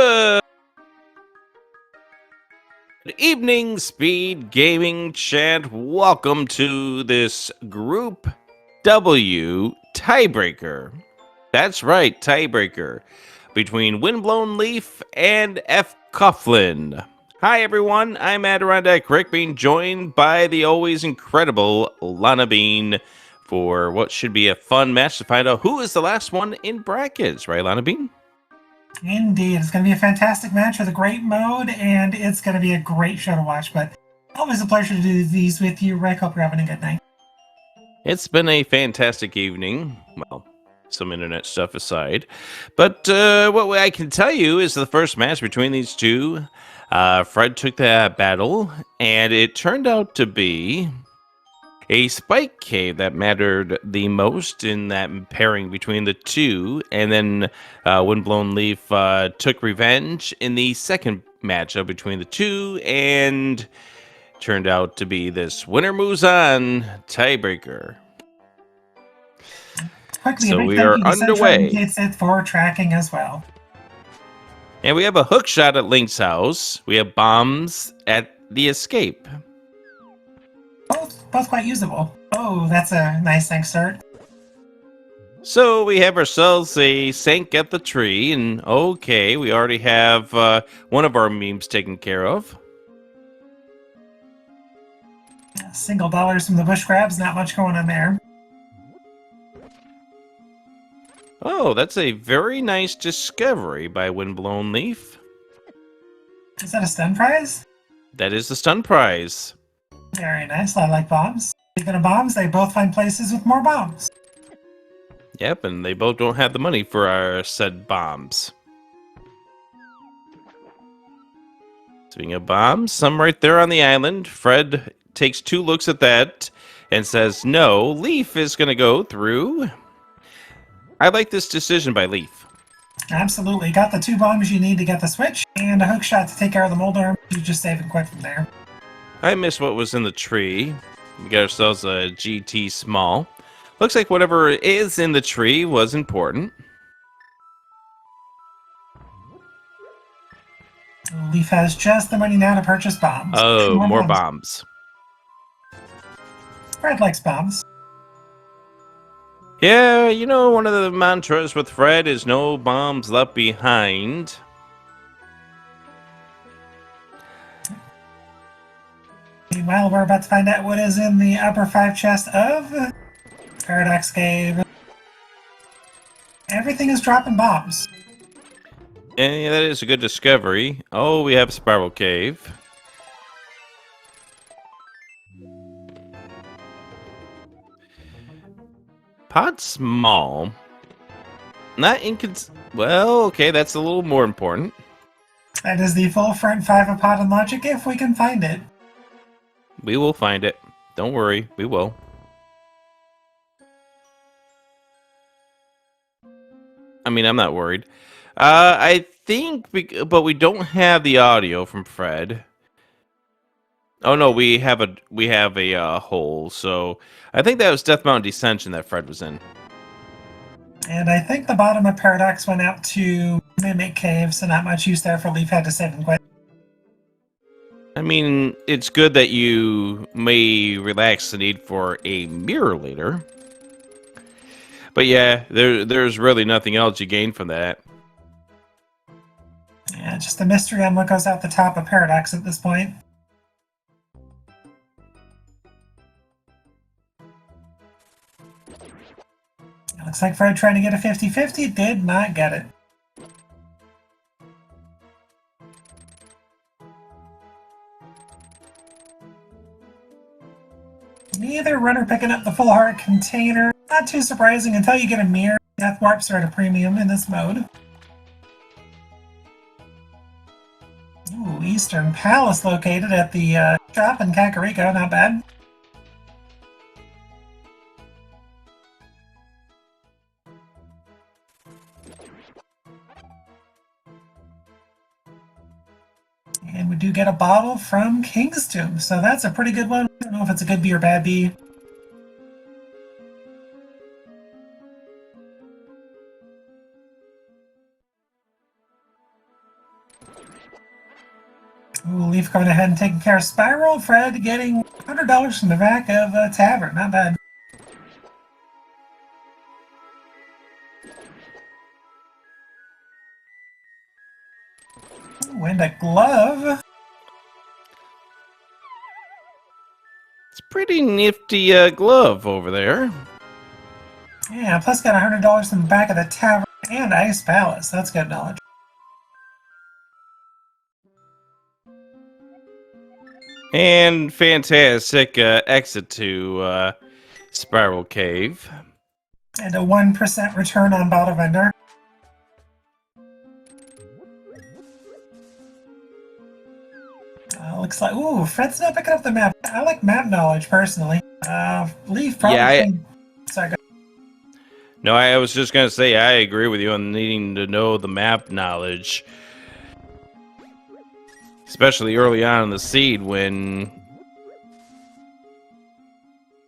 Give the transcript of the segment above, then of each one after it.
Good evening, Speed Gaming chat. Welcome to this Group W tiebreaker. That's right, tiebreaker between Windblown Leaf and fcoughlin. Hi, everyone. I'm Adirondack Rick, being joined by the always incredible Lana Bean for what should be a fun match to find out who is the last one in brackets. Right, Lana Bean? Indeed. It's going to be a fantastic match with a great mode, and it's going to be a great show to watch. But always a pleasure to do these with you, Rick. Hope you're having a good night. It's been a fantastic evening. Well, some internet stuff aside. But what I can tell you is the first match between these two. Fred took that battle, and it turned out to be a spike cave that mattered the most in that pairing between the two. And then Windblown Leaf took revenge in the second matchup between the two, and turned out to be this winner moves on tiebreaker. Quickly, So a big we thank are you to underway. Central for tracking as well. And we have a hook shot at Link's house. We have bombs at the escape. Both quite usable. Oh, that's a nice thing start. So we have ourselves a sink at the tree, and okay, we already have one of our memes taken care of. Single dollars from the bush crabs, not much going on there. Oh, that's a very nice discovery by Windblown Leaf. Is that a stun prize? That is the stun prize. Very nice. I like bombs. Speaking of bombs, they both find places with more bombs. Yep, and they both don't have the money for our said bombs. Speaking of bombs, some right there on the island. Fred takes 2 looks at that and says, no, Leaf is going to go through. I like this decision by Leaf. Absolutely. Got the 2 bombs you need to get the switch, and a hook shot to take care of the Molder. You just save it quick from there. I missed what was in the tree. We got ourselves a GT small. Looks like whatever is in the tree was important. Leaf has just the money now to purchase bombs. Oh, more bombs. Fred likes bombs. Yeah, you know, one of the mantras with Fred is no bombs left behind. Meanwhile, we're about to find out what is in the upper 5 chest of Paradox Cave. Everything is dropping bombs. Yeah, that is a good discovery. Oh, we have a Spiral Cave. Pod small. Not well, okay, that's a little more important. That is the full front 5 of Pod and Logic if we can find it. We will find it. Don't worry, we will. I mean, I'm not worried. I think, but we don't have the audio from Fred. Oh no, we have a hole. So I think that was Death Mountain Descension that Fred was in. And I think the bottom of Paradox went out to Mimic Cave, so not much use there for Leaf. Had to save and quit. I mean, it's good that you may relax the need for a mirror later. But yeah, there's really nothing else you gain from that. Yeah, just a mystery on what goes out the top of Paradox at this point. It looks like Fred trying to get a 50-50, did not get it. Neither runner picking up the full heart container. Not too surprising until you get a mirror. Death warps are at a premium in this mode. Ooh, Eastern Palace located at the shop in Kakariko, not bad. And we do get a bottle from King's Tomb, so that's a pretty good one. I don't know if it's a good bee or bad bee. Ooh, Leaf going ahead and taking care of Spiral. Fred getting $100 from the back of a tavern. Not bad. Ooh, and a glove. It's a pretty nifty glove over there. Yeah, plus got $100 from the back of the tavern and Ice Palace. That's good knowledge. And fantastic exit to Spiral Cave. And a 1% return on Bottle Vendor. Looks like, ooh, Fred's not picking up the map. I like map knowledge, personally. Leaf probably... Yeah, Sorry, go. No, I was just going to say I agree with you on needing to know the map knowledge. Especially early on in the seed when,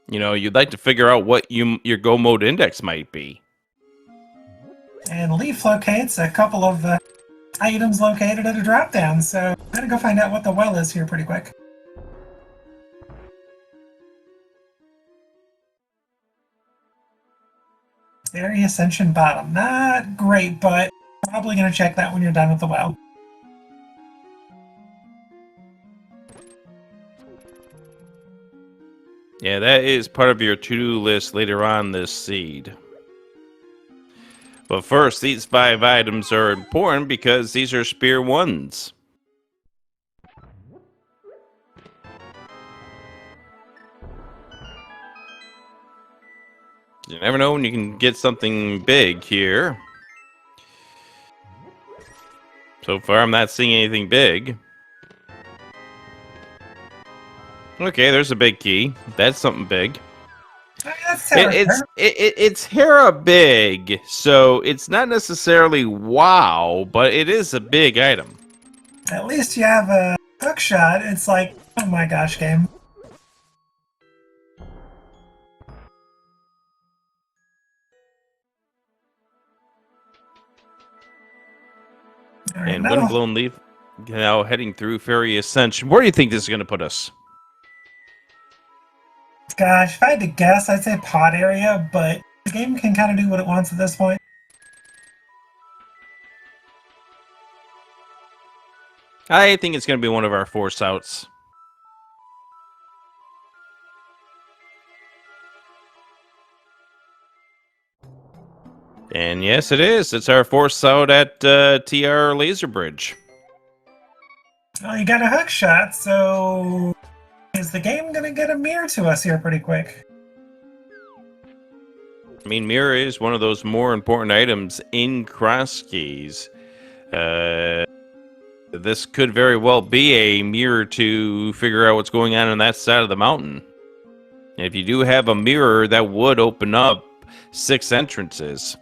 you know, you'd like to figure out what your go mode index might be. And Leaf locates a couple of items located at a drop down, so I'm gonna go find out what the well is here pretty quick. Fairy Ascension Bottom. Not great, but probably gonna check that when you're done with the well. Yeah, that is part of your to-do list later on this seed. But first, these 5 items are important because these are Spear 1s. You never know when you can get something big here. So far, I'm not seeing anything big. Okay, there's a big key. That's something big. It's Hera big, so it's not necessarily wow, but it is a big item. At least you have a hook shot. It's like, oh my gosh, game. And Windblown Leaf now heading through Fairy Ascension. Where do you think this is going to put us? Gosh, if I had to guess, I'd say pod area, but the game can kind of do what it wants at this point. I think it's going to be one of our force outs. And yes, it is. It's our force out at TR Laser Bridge. Well, you got a hook shot, so is the game going to get a mirror to us here pretty quick? I mean, mirror is one of those more important items in cross keys. This could very well be a mirror to figure out what's going on that side of the mountain. And if you do have a mirror, that would open up 6 entrances.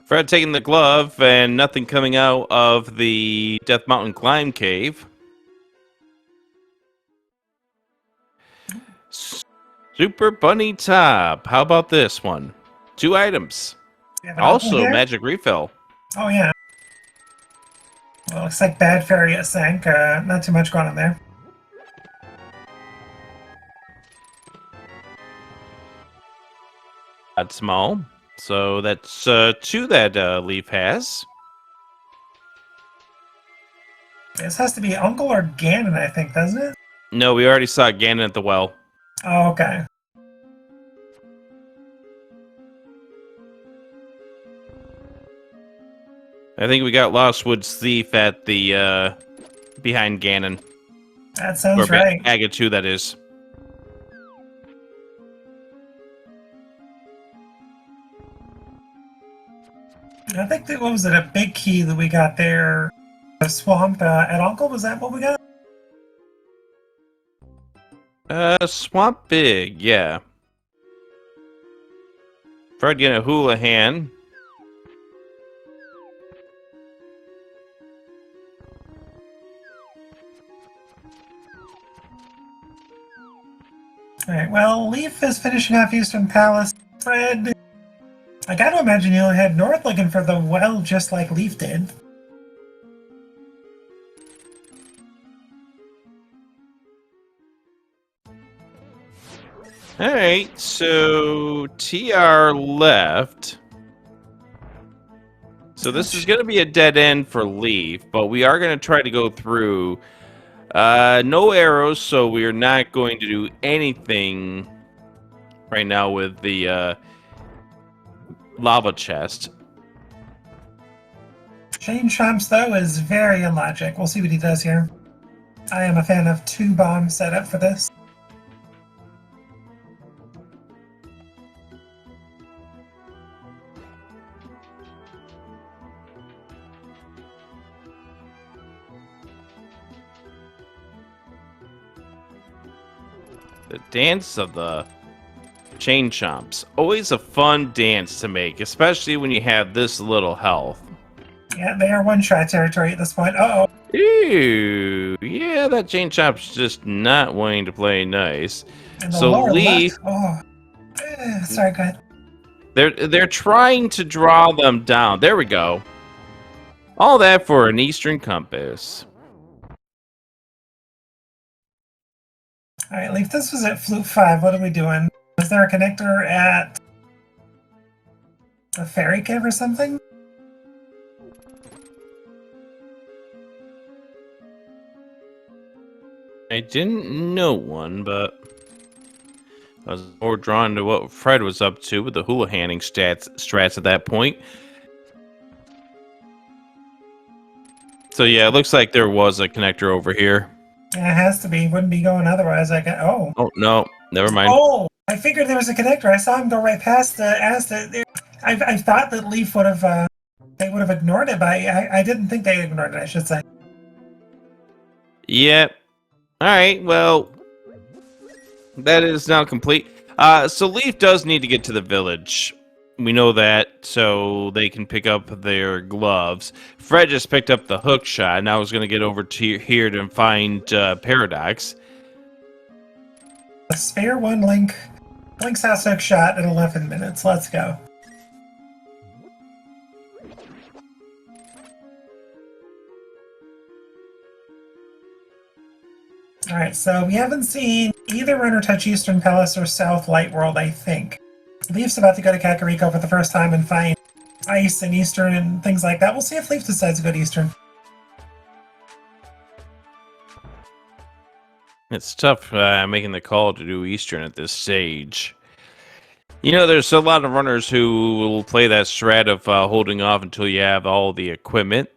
Fred taking the glove and nothing coming out of the Death Mountain Climb Cave. Super Bunny Top. How about this one? 2 items. Also, magic refill. Oh, yeah. Well, looks like Bad Fairy at Sank. Not too much going on there. That's small. So that's 2 that Leaf has. This has to be Uncle or Ganon, I think, doesn't it? No, we already saw Ganon at the well. Oh, okay. I think we got Lost Woods Thief at the behind Ganon. That sounds right. Aga 2, that is. I think that, what was it, a big key that we got there? The swamp at Uncle, was that what we got? Swamp Big, yeah. Fred getting a Houlihan. Alright, well, Leaf is finishing off Eastern Palace. Fred, I gotta imagine you head north looking for the well just like Leaf did. All right, so TR left. So this is going to be a dead end for Leaf, but we are going to try to go through. No arrows, so we are not going to do anything right now with the lava chest. Chain Chomps, though, is very illogic. We'll see what he does here. I am a fan of 2 bomb setup for this. The dance of the chain chomps. Always a fun dance to make, especially when you have this little health. Yeah, they are one-shot territory at this point. Uh-oh. Ew. Yeah, that chain chomp's just not wanting to play nice. And the So lower Leaf... left. Sorry, go ahead. They're trying to draw them down. There we go. All that for an Eastern Compass. All right, Leaf, this was at Flute 5. What are we doing? Is there a connector at a fairy cave or something? I didn't know one, but I was more drawn to what Fred was up to with the hula-hanning strats at that point. So yeah, it looks like there was a connector over here. It has to be. Wouldn't be going otherwise. Oh. Oh, no. Never mind. Oh! I figured there was a connector. I saw him go right past the... I thought that Leaf would have... they would have ignored it, but I didn't think they ignored it, I should say. Yep. Alright, well... that is now complete. So Leaf does need to get to the village. We know that, so they can pick up their gloves. Fred just picked up the hook shot. Now he's going to get over to here to find Paradox. A spare one Link. Link's house hook shot in 11 minutes. Let's go. Alright, so we haven't seen either Runner Touch Eastern Palace or South Light World, I think. Leaf's about to go to Kakariko for the first time and find ice and Eastern and things like that. We'll see if Leaf decides to go to Eastern. It's tough making the call to do Eastern at this stage. You know, there's a lot of runners who will play that strat of holding off until you have all the equipment.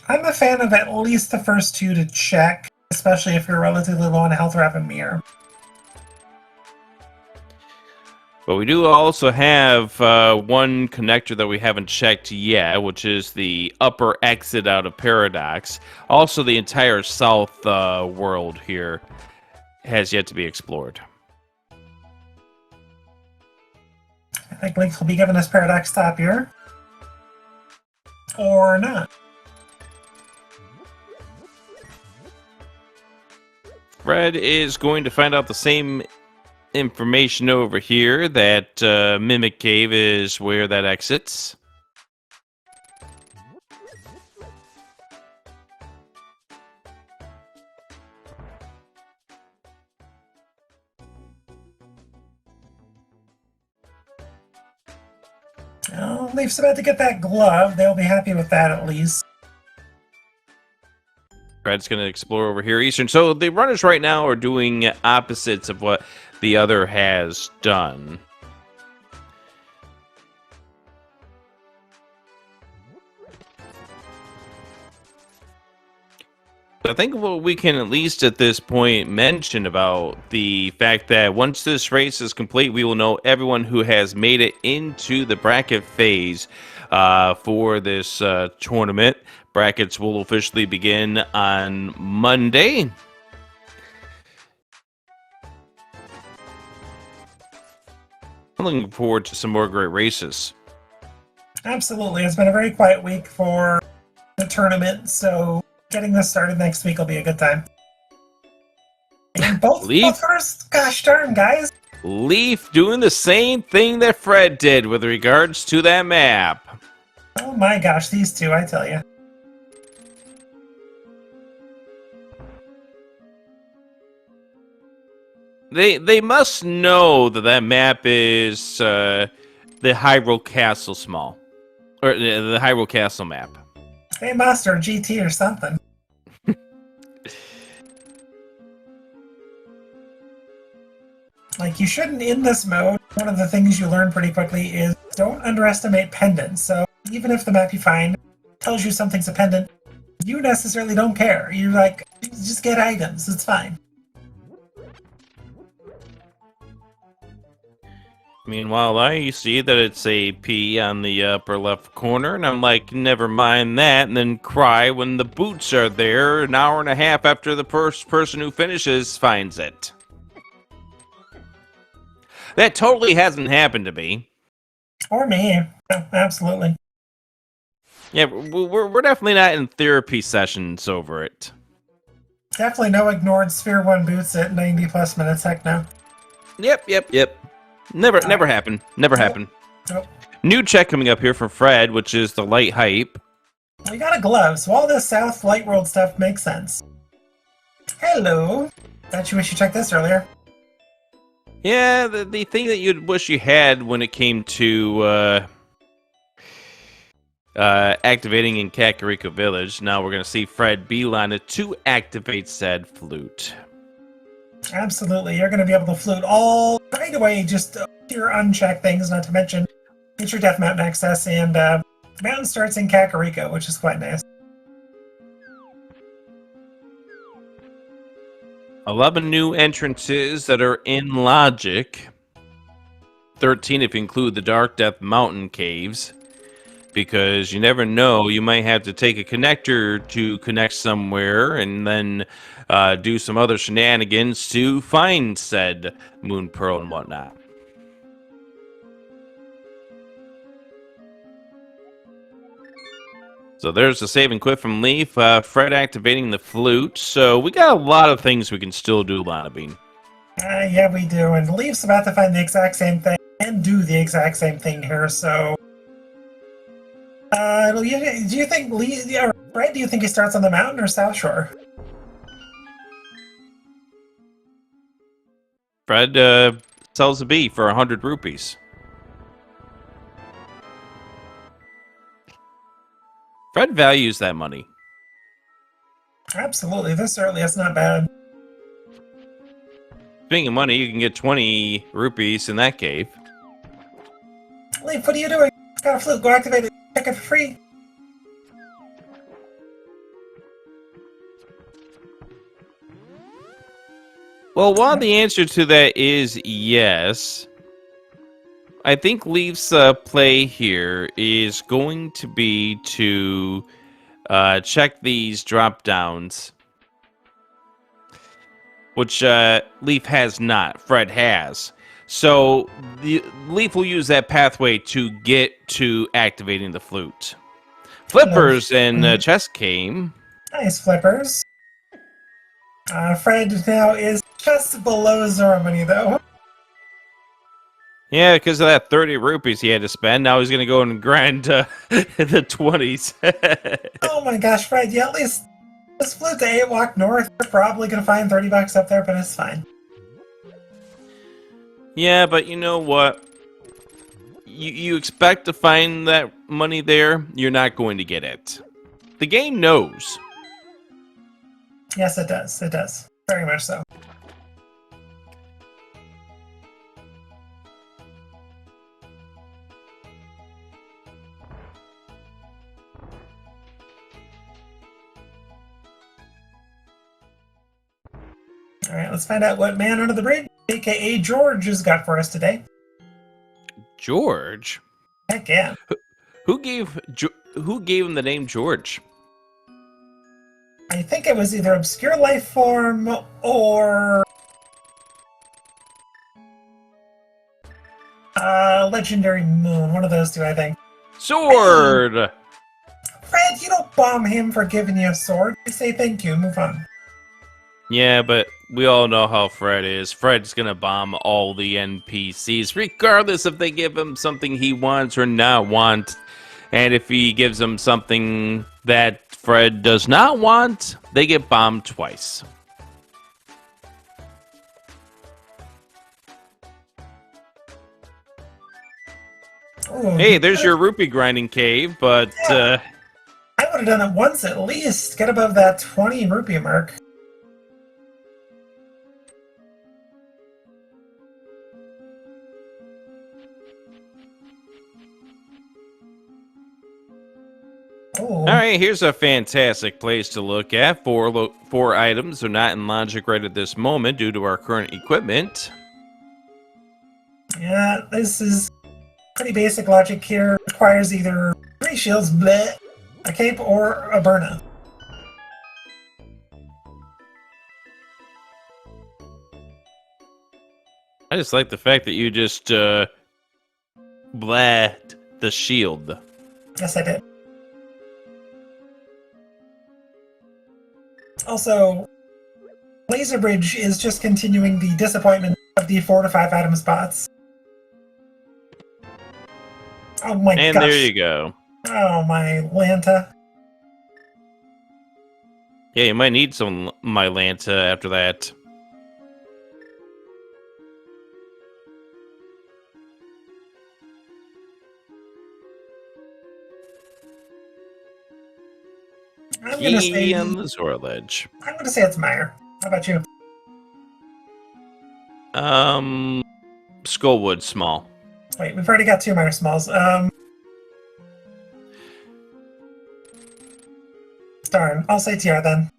I'm a fan of at least the first 2 to check, especially if you're relatively low on health or have a mirror. But we do also have one connector that we haven't checked yet, which is the upper exit out of Paradox. Also, the entire south world here has yet to be explored. I think Link will be giving us Paradox top here. Or not. Fred is going to find out the same information over here, that Mimic Cave is where that exits. Well, Leaf's about to get that glove. They'll be happy with that at least. Fred's going to explore over here, Eastern. So the runners right now are doing opposites of what the other has done. I think what we can at least at this point mention about the fact that once this race is complete, we will know everyone who has made it into the bracket phase for this tournament. Brackets will officially begin on Monday. I'm looking forward to some more great races. Absolutely. It's been a very quiet week for the tournament, so getting this started next week will be a good time. And both first, gosh darn, guys. Leaf doing the same thing that Fred did with regards to that map. Oh my gosh, these two, I tell you. They must know that that map is the Hyrule Castle small, or the Hyrule Castle map. Hey, Master GT or something. Like, you shouldn't in this mode. One of the things you learn pretty quickly is don't underestimate pendants. So even if the map you find tells you something's a pendant, you necessarily don't care. You're like, just get items. It's fine. Meanwhile, I see that it's a P on the upper left corner, and I'm like, never mind that, and then cry when the boots are there an hour and a half after the first person who finishes finds it. That totally hasn't happened to me. Or me. Yeah, absolutely. Yeah, we're definitely not in therapy sessions over it. Definitely no ignored Sphere 1 boots at 90 plus minutes, heck no. Yep. Never happened. Never happened. Nope. New check coming up here from Fred, which is the light hype. We got a glove, so all this South Light World stuff makes sense. Hello. Bet you wish you checked this earlier. Yeah, the thing that you'd wish you had when it came to activating in Kakariko Village. Now we're going to see Fred beeline it to activate said flute. Absolutely. You're going to be able to flute all right away, just your unchecked things, not to mention get your Death Mountain access, and mountain starts in Kakariko, which is quite nice. 11 new entrances that are in logic. 13 if you include the Dark Death Mountain caves. Because you never know, you might have to take a connector to connect somewhere and then do some other shenanigans to find said Moon Pearl and whatnot. So there's the save and quit from Leaf. Fred activating the flute. So we got a lot of things we can still do, Lana Bean. Yeah, we do. And Leaf's about to find the exact same thing and do the exact same thing here, so... do you think Fred, do you think he starts on the mountain or South Shore? Fred sells a bee for 100 rupees. Fred values that money. Absolutely. This early, it's not bad. Speaking of money, you can get 20 rupees in that cave. Leaf, what are you doing? Got a flute. Go activate it. Check it for free. Well, while the answer to that is yes, I think Leaf's play here is going to be to check these drop downs, which Leaf has not. Fred has. So Leaf will use that pathway to get to activating the flute. Flippers and chess game. Nice, Flippers. Fred now is just below Zora money, though. Yeah, because of that 30 rupees he had to spend. Now he's going to go and grind the 20s. Oh my gosh, Fred, yeah, at least this flute to 8 walk north. You're probably going to find 30 bucks up there, but it's fine. Yeah, but you know what? You expect to find that money there, you're not going to get it. The game knows. Yes, it does. It does. Very much so. Alright, let's find out what man under the bridge, aka George, has got for us today. George? Heck yeah. Who gave him the name George? I think it was either Obscure Life Form or Legendary Moon. One of those two, I think. Sword! Hey, Fred, you don't bomb him for giving you a sword. You say thank you, move on. Yeah, but we all know how Fred is. Fred's gonna bomb all the NPCs, regardless if they give him something he wants or not want. And if he gives them something that Fred does not want, they get bombed twice. Ooh, Hey, there's your rupee grinding cave, but Yeah. I would have done it once at least. Get above that 20 rupee mark. all right, here's a fantastic place to look at. Four items are not in logic right at this moment due to our current equipment. Yeah, this is pretty basic logic here. Requires either 3 shields, bleh, a cape, or a burna. I just like the fact that you just bled the shield. Yes, I did. Also, Laser Bridge is just continuing the disappointment of the 4 to 5 item spots. Oh my And gosh. there you go. Oh my Lanta. Yeah, you might need some my Lanta after that. I'm gonna say on the Zora ledge. I'm gonna say it's Meyer. How about you? Skullwood small. Wait, we've already got 2 Meyer smalls. Darn, I'll say TR then.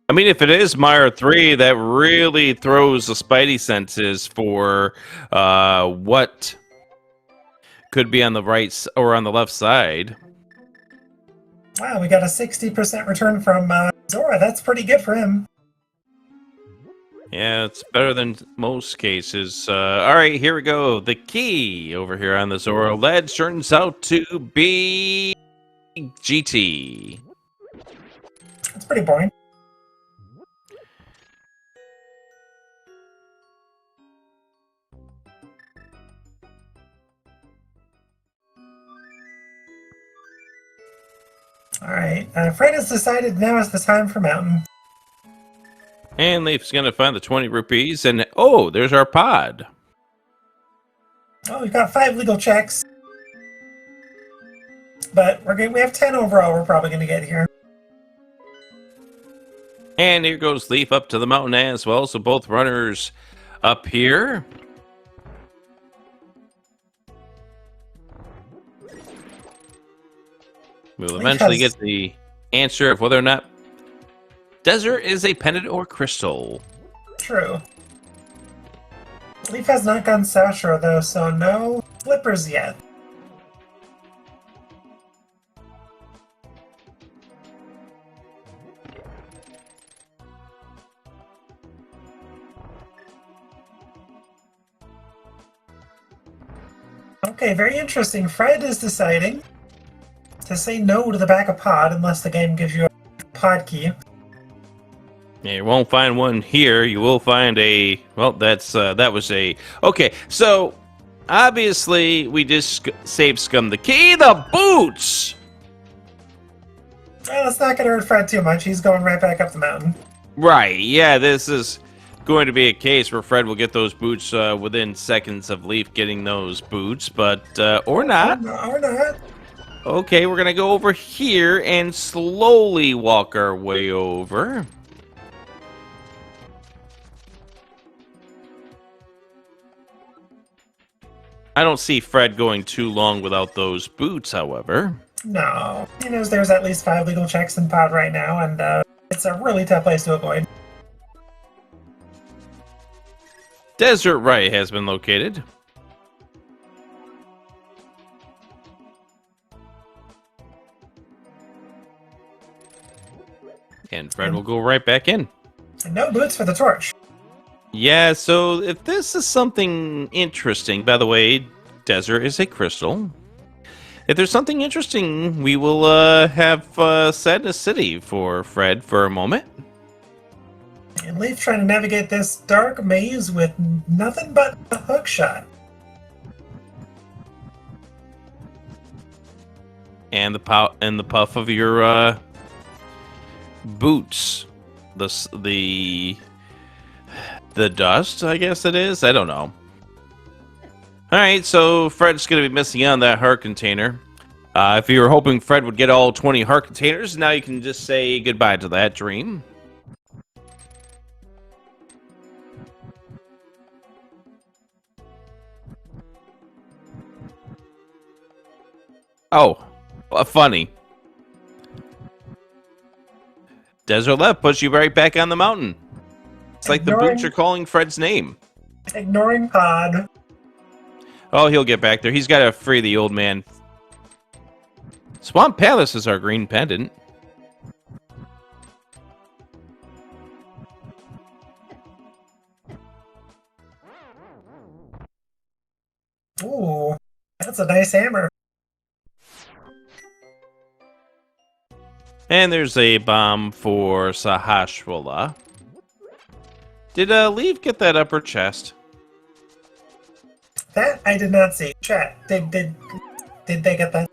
I mean, if it is Meyer 3, that really throws the spidey senses for what could be on the right or on the left side. Wow, we got a 60% return from Zora. That's pretty good for him. Yeah, it's better than most cases. All right, here we go. The key over here on the Zora ledge turns out to be GT. It's pretty boring. Alright, Fred has decided now is the time for Mountain. And Leaf's going to find the 20 rupees, and oh, there's our pod. Oh, we've got 5 legal checks. But we have 10 overall we're probably going to get here. And here goes Leaf up to the mountain as well, so both runners up here. We'll eventually get the answer of whether or not desert is a pendant or crystal. True. Leaf has not gone Sashro though, so no flippers yet. Okay, very interesting. Fred is deciding to say no to the back of pod unless the game gives you a pod key. Yeah, you won't find one here. You will find a. Well, that was a. Okay, so obviously we just save scum the key. The boots. Well, it's not going to hurt Fred too much. He's going right back up the mountain. Right. Yeah, this is going to be a case where Fred will get those boots within seconds of Leaf getting those boots, but or not. Or not. Okay, we're gonna go over here and slowly walk our way over. I don't see Fred going too long without those boots, however. No. He knows there's at least 5 legal checks in pod right now, and it's a really tough place to avoid. Desert Right has been located. And Fred will go right back in. And no boots for the torch. Yeah, so if this is something interesting, by the way, desert is a crystal. If there's something interesting, we will have Sadness City for Fred for a moment. And Leaf trying to navigate this dark maze with nothing but a hook shot. And the puff of your boots, the dust, I guess it is. I don't know. All right, so Fred's going to be missing out on that heart container. If you were hoping Fred would get all 20 heart containers, now you can just say goodbye to that dream. Oh, funny. Desert left puts you right back on the mountain. It's like the boots are calling Fred's name. Ignoring Pod. Oh, he'll get back there. He's got to free the old man. Swamp Palace is our green pendant. Ooh, that's a nice hammer. And there's a bomb for Sahashwala. Did Leaf get that upper chest? That I did not see. Chat, did they get that?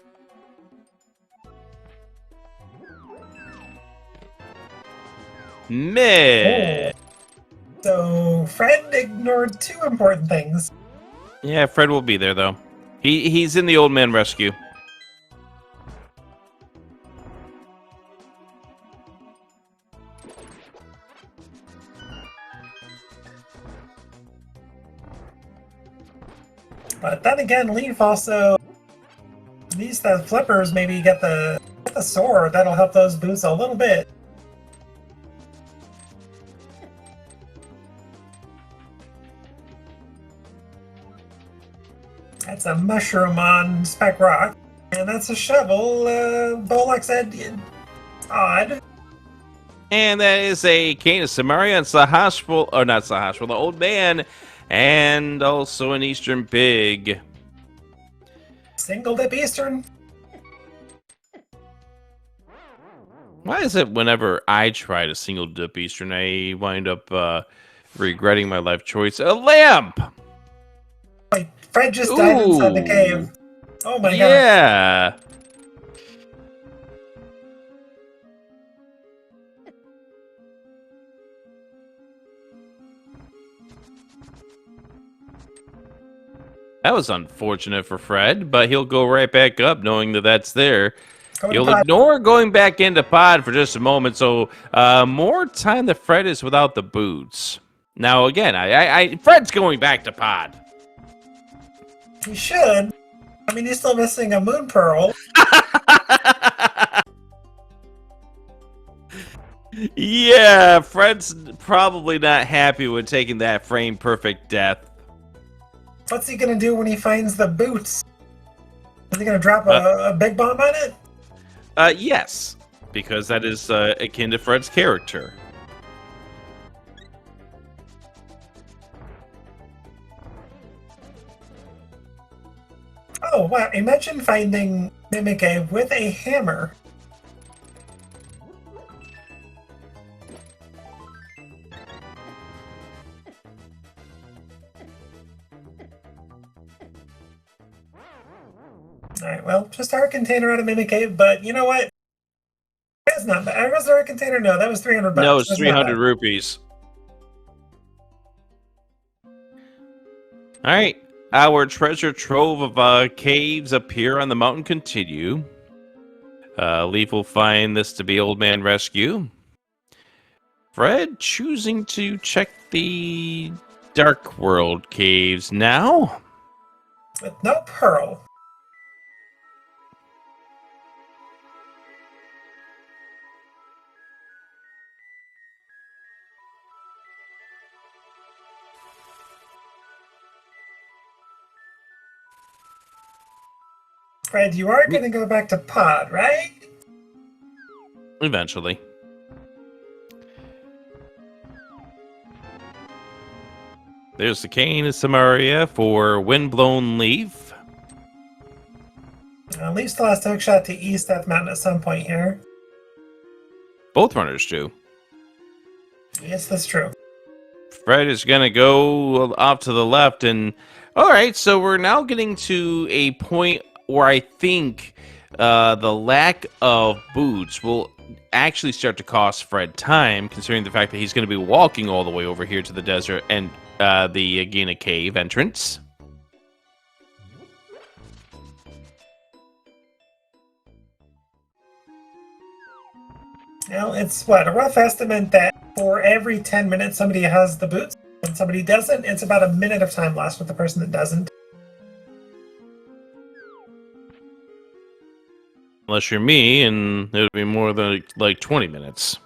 Meh. So Fred ignored two important things. Yeah, Fred will be there though. He's in the old man rescue. But then again, Leaf also these flippers maybe get the sword. That'll help those boots a little bit. That's a mushroom on Spec Rock. And that's a shovel. Bolak said odd. And that is a cane of Samaria and Sahashwal, or not Sahashwal, the old man, and also an Eastern Pig. Single dip Eastern. Why is it whenever I try to single dip Eastern, I wind up regretting my life choice? A lamp! Wait, Fred just died inside the cave. Oh my god. Yeah! That was unfortunate for Fred, but he'll go right back up knowing that that's there. He'll ignore going back into pod for just a moment, so more time that Fred is without the boots. Now, again, Fred's going back to pod. He should. I mean, he's still missing a moon pearl. Yeah, Fred's probably not happy with taking that frame perfect death. What's he gonna do when he finds the boots? Is he gonna drop a big bomb on it? Yes, because that is akin to Fred's character. Oh, wow. Imagine finding Mimikyu with a hammer. Alright, well, just our container out of Mimikyu, but you know what? That's not bad. Was there a container? No, that was 300 bucks. No, it's 300 rupees. All right. Our treasure trove of caves up here on the mountain continue. Leaf will find this to be Old Man Rescue. Fred choosing to check the Dark World caves now. With no pearl. Fred, you are going to go back to pod, right? Eventually. There's the cane of Samaria for Windblown Leaf. Leaf still has to hook shot to East Death Mountain at some point here. Both runners do. Yes, that's true. Fred is going to go off to the left. And all right, so we're now getting to a point where I think the lack of boots will actually start to cost Fred time, considering the fact that he's going to be walking all the way over here to the desert and the Agena Cave entrance. Well, it's what, a rough estimate that for every 10 minutes somebody has the boots and somebody doesn't, it's about a minute of time lost with the person that doesn't. Unless you're me, and it would be more than like 20 minutes.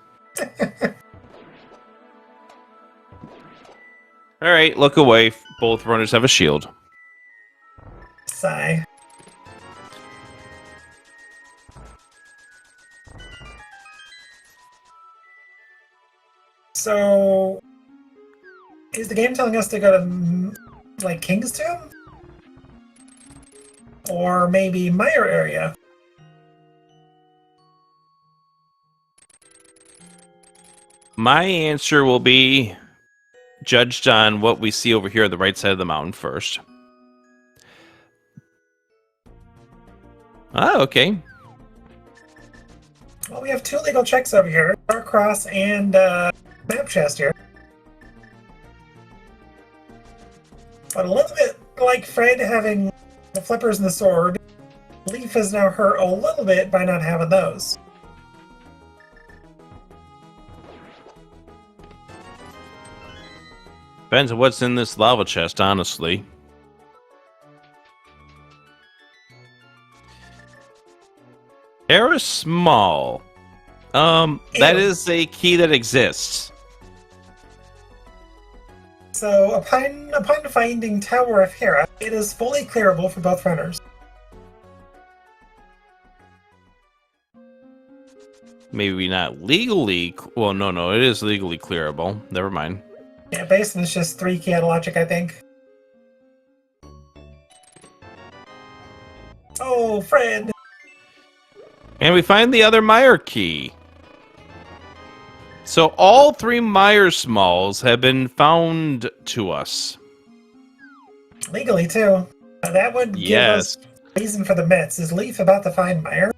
All right, look away. Both runners have a shield. Sigh. So, is the game telling us to go to, like, King's Tomb? Or maybe Meyer area? My answer will be judged on what we see over here on the right side of the mountain first. Ah, okay. Well, we have two legal checks over here. Cross and map chest here. But a little bit like Fred having the flippers and the sword, Leaf is now hurt a little bit by not having those. Depends on what's in this lava chest, honestly. Era small. That is a key that exists. So, upon finding Tower of Hera, it is fully clearable for both runners. Maybe not legally. Well, no, it is legally clearable. Never mind. Yeah, basically it's just 3 key out of logic, I think. Oh, Fred! And we find the other Meyer key. So all 3 Meyer Smalls have been found to us. Legally, too. That would give us reason for the myths. Is Leaf about to find Meyer?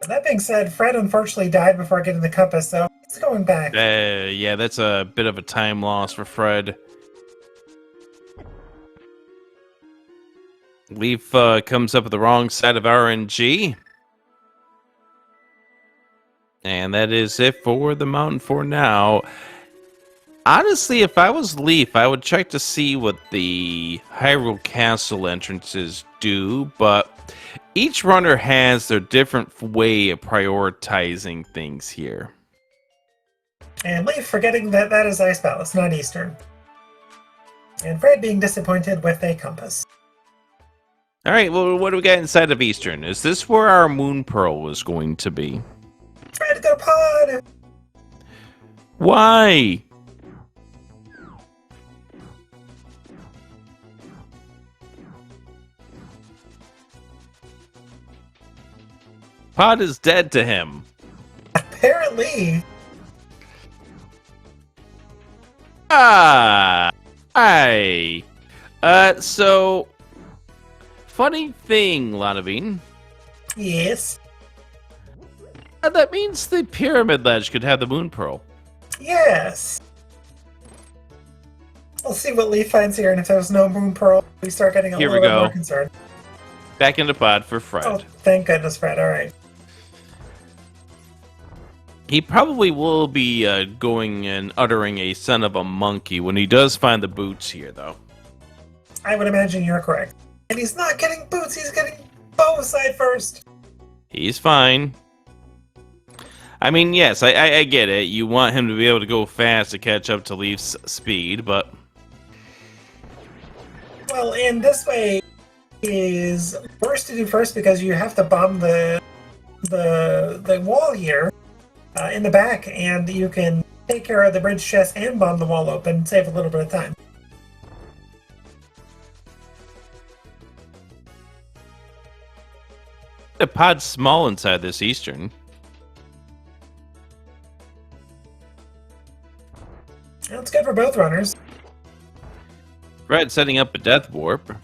That being said, Fred unfortunately died before getting the compass, so it's going back. Yeah, that's a bit of a time loss for Fred. Leaf comes up with the wrong side of RNG. And that is it for the mountain for now. Honestly, if I was Leaf, I would check to see what the Hyrule Castle entrances do, but each runner has their different way of prioritizing things here. And Leaf forgetting that that is Ice Palace, not Eastern. And Fred being disappointed with a compass. All right, well, what do we got inside of Eastern? Is this where our Moon Pearl was going to be? Fred, go pod! Why? Pod is dead to him. Apparently. So, funny thing, Lanavine. Yes. That means the Pyramid Ledge could have the Moon Pearl. Yes. We'll see what Leaf finds here, and if there's no Moon Pearl, we start getting a little bit more concerned. Back into pod for Fred. Oh, thank goodness, Fred. All right. He probably will be going and uttering a son of a monkey when he does find the boots here, though. I would imagine you're correct. And he's not getting boots, he's getting bow side first. He's fine. I mean, yes, I get it. You want him to be able to go fast to catch up to Leaf's speed, but... Well, and this way is worse to do first because you have to bomb the wall here in the back, and you can take care of the bridge chest and bomb the wall open, save a little bit of time. The pod's small inside this Eastern. That's good for both runners. Fred setting up a death warp.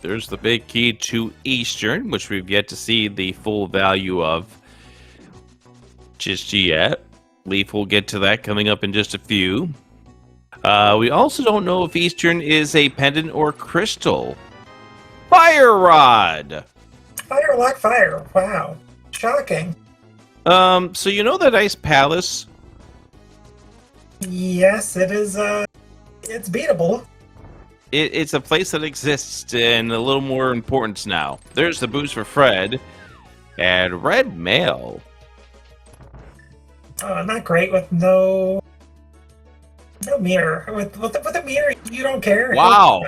There's the big key to Eastern, which we've yet to see the full value of. just yet. Leaf will get to that coming up in just a few. We also don't know if Eastern is a pendant or crystal. Fire Rod! Fire lock fire. Wow. Shocking. So you know that Ice Palace? Yes, it is, it's beatable. It's a place that exists and a little more importance now. There's the boost for Fred. And Red Mail. Not great with no mirror. With a mirror, you don't care. Wow.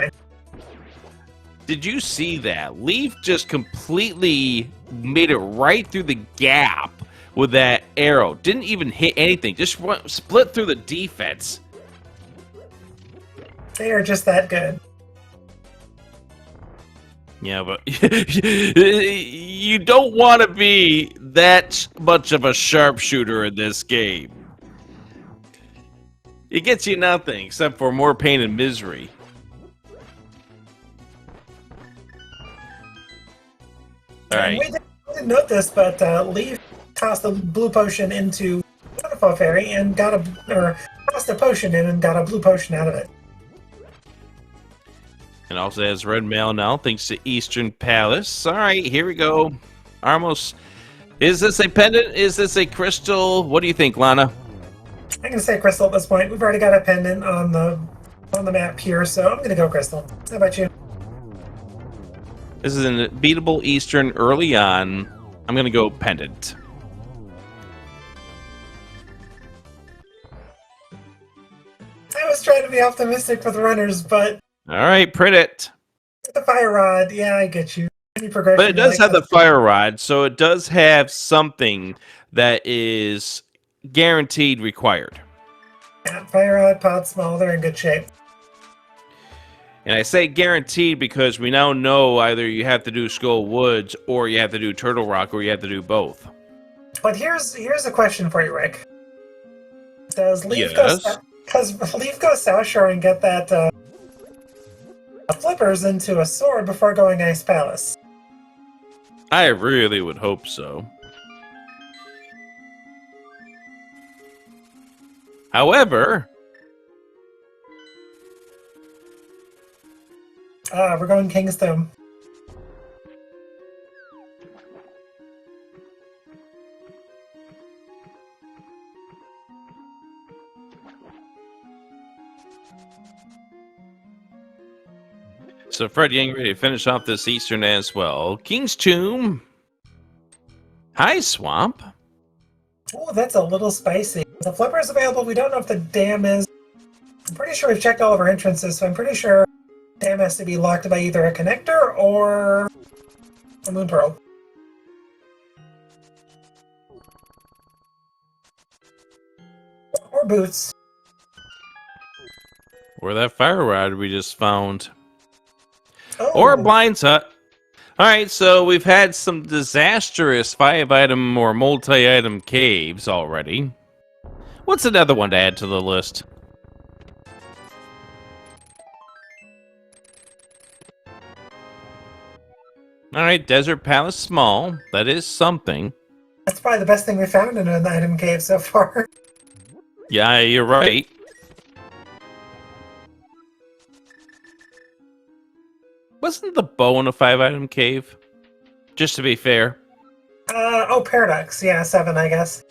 Did you see that? Leaf just completely made it right through the gap with that arrow. Didn't even hit anything. Just split through the defense. They are just that good. Yeah, but you don't want to be that much of a sharpshooter in this game. It gets you nothing except for more pain and misery. All right. We didn't note this, but Leaf tossed a blue potion into Waterfall Fairy and tossed a potion in and got a blue potion out of it. And also has red mail now, thanks to Eastern Palace. All right, here we go. Armos. Is this a pendant? Is this a crystal? What do you think, Lana? I'm going to say crystal at this point. We've already got a pendant on the map here, so I'm going to go crystal. How about you? This is an beatable Eastern early on. I'm going to go pendant. I was trying to be optimistic for the runners, but... All right, print it. The fire rod, yeah, I get you. Any progression, But it does have the fire rod, so it does have something that is guaranteed required. Yeah, fire rod, pod small, they're in good shape. And I say guaranteed because we now know either you have to do Skull Woods or you have to do Turtle Rock or you have to do both. But here's a question for you, Rick. Does Leaf go South Shore and get that flippers into a sword before going Ice Palace? I really would hope so. However... we're going Kingstone. So Fred getting ready to finish off this Eastern as well. King's Tomb. Hi, Swamp. Oh, that's a little spicy. The flipper is available. We don't know if the dam is. I'm pretty sure we've checked all of our entrances, so I'm pretty sure dam has to be locked by either a connector or a moon pearl. Or boots. Or that fire rod we just found. Oh. Or a blinds hut. Alright, so we've had some disastrous 5-item or multi-item caves already. What's another one to add to the list? Alright, Desert Palace Small. That is something. That's probably the best thing we found in an item cave so far. Yeah, you're right. Wasn't the bow in a 5-item cave? Just to be fair. Paradox. Yeah, 7, I guess.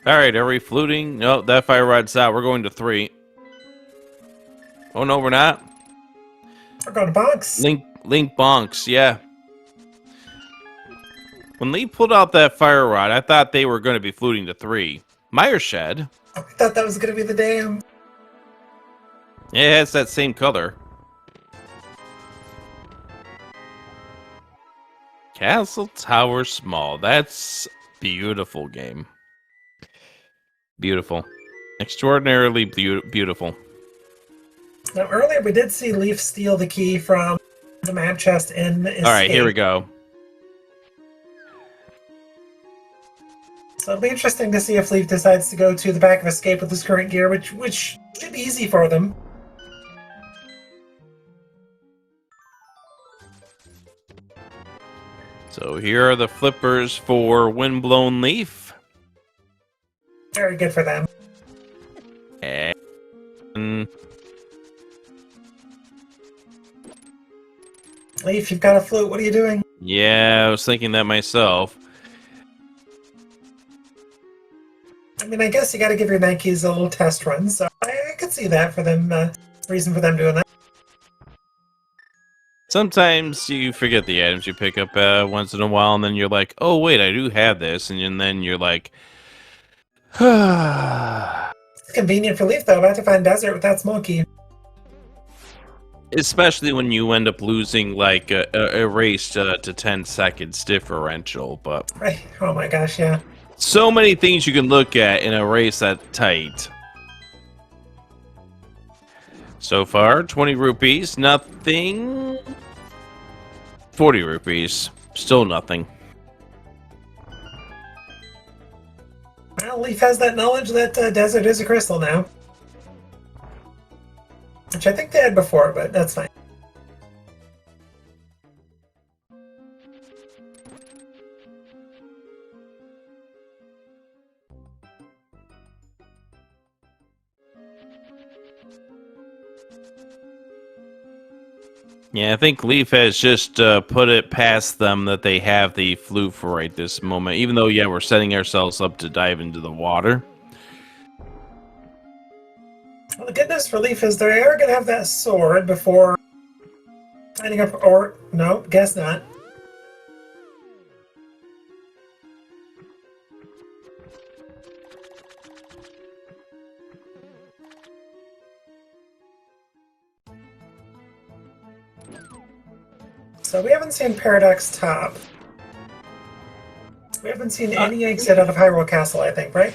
Alright, are we fluting? No, that fire rod's out. We're going to 3. Oh, no, we're not. We're going to Bonks. Link Bonks, yeah. When Lee pulled out that fire rod, I thought they were going to be fluting to 3. Mire Shed. I thought that was going to be the dam. Yeah, it's that same color. Castle Tower Small. That's beautiful game. Beautiful. Extraordinarily beautiful. Now, earlier we did see Leaf steal the key from the map chest in Escape. All right, here we go. So it'll be interesting to see if Leaf decides to go to the back of Escape with his current gear, which should be easy for them. So here are the flippers for Windblown Leaf. Very good for them. And Leaf, you've got a flute. What are you doing? yeah, I was thinking that myself. I mean, I guess you got to give your Nikes a little test run, so I could see that for them. Reason for them doing that. Sometimes you forget the items you pick up once in a while, and then you're like, oh, wait, I do have this. And then you're like, It's convenient for Leaf, though. About to find desert without Smokey. especially when you end up losing like a race to 10 seconds differential. But Right. Oh my gosh, yeah. so many things you can look at in a race that tight. So far, 20 rupees, nothing. 40 rupees, still nothing. Well, Leaf has that knowledge that desert is a crystal now. Which I think they had before, but that's fine. Yeah, I think Leaf has just put it past them that they have the Flute for right this moment. Even though, yeah, we're setting ourselves up to dive into the water. Well, the good news for Leaf is they are going to have that sword before signing up, or no, guess not. So we haven't seen Paradox Top. We haven't seen any exit out of Hyrule Castle, I think, right?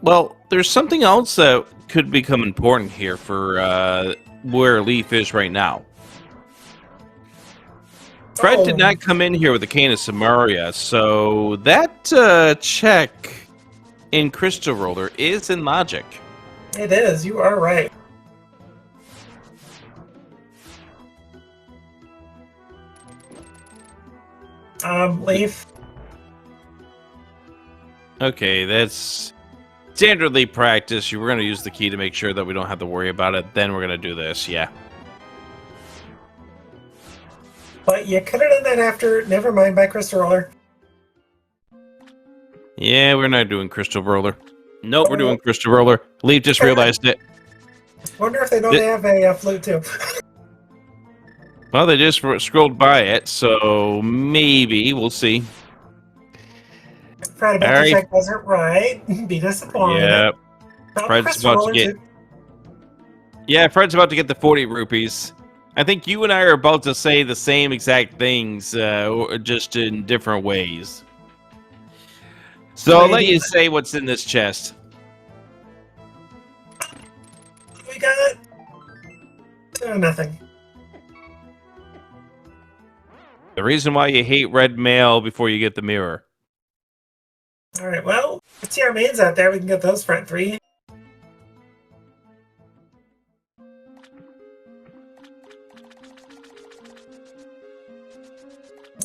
Well, there's something else that could become important here for where Leaf is right now. Fred did not come in here with the Cane of Samaria, so that check in Crystal Roller is in logic. It is, you are right. Leaf. Okay, that's standardly practice. You were going to use the key to make sure that we don't have to worry about it. Then we're going to do this, yeah. But you could have done that after Never Mind by Crystal Roller. Yeah, we're not doing Crystal Roller. Nope, we're doing Crystal Roller. Leaf just realized it. Wonder if they know they have a flute too. Well, they just scrolled by it, so maybe. We'll see. Fred about to check wasn't right. Be disappointed. Yeah. Fred's about to get... Yeah, Fred's about to get the 40 rupees. I think you and I are about to say the same exact things, just in different ways. So I'll let you say what's in this chest. We got nothing. The reason why you hate red mail before you get the mirror. Alright, well, let's see our mains out there. We can get those front three.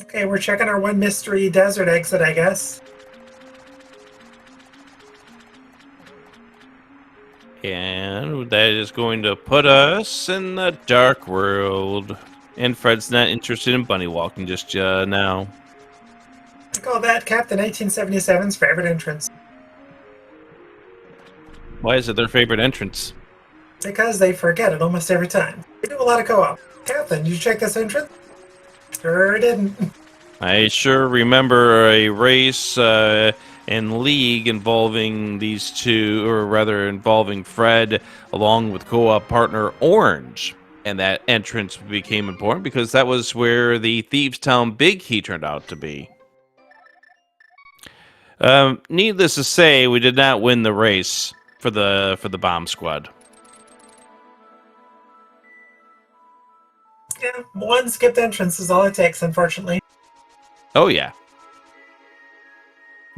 Okay, we're checking our one mystery desert exit, I guess. And that is going to put us in the dark world. And Fred's not interested in bunny walking just now. I call that Captain 1977's favorite entrance. Why is it their favorite entrance? Because they forget it almost every time. We do a lot of co-op. Captain, did you check this entrance? Sure didn't. I sure remember a race in League involving these two, or rather involving Fred along with co-op partner Orange. And that entrance became important because that was where the Thieves Town Big Key turned out to be. Needless to say, we did not win the race for the bomb squad. Yeah, one skipped entrance is all it takes, unfortunately. Oh yeah.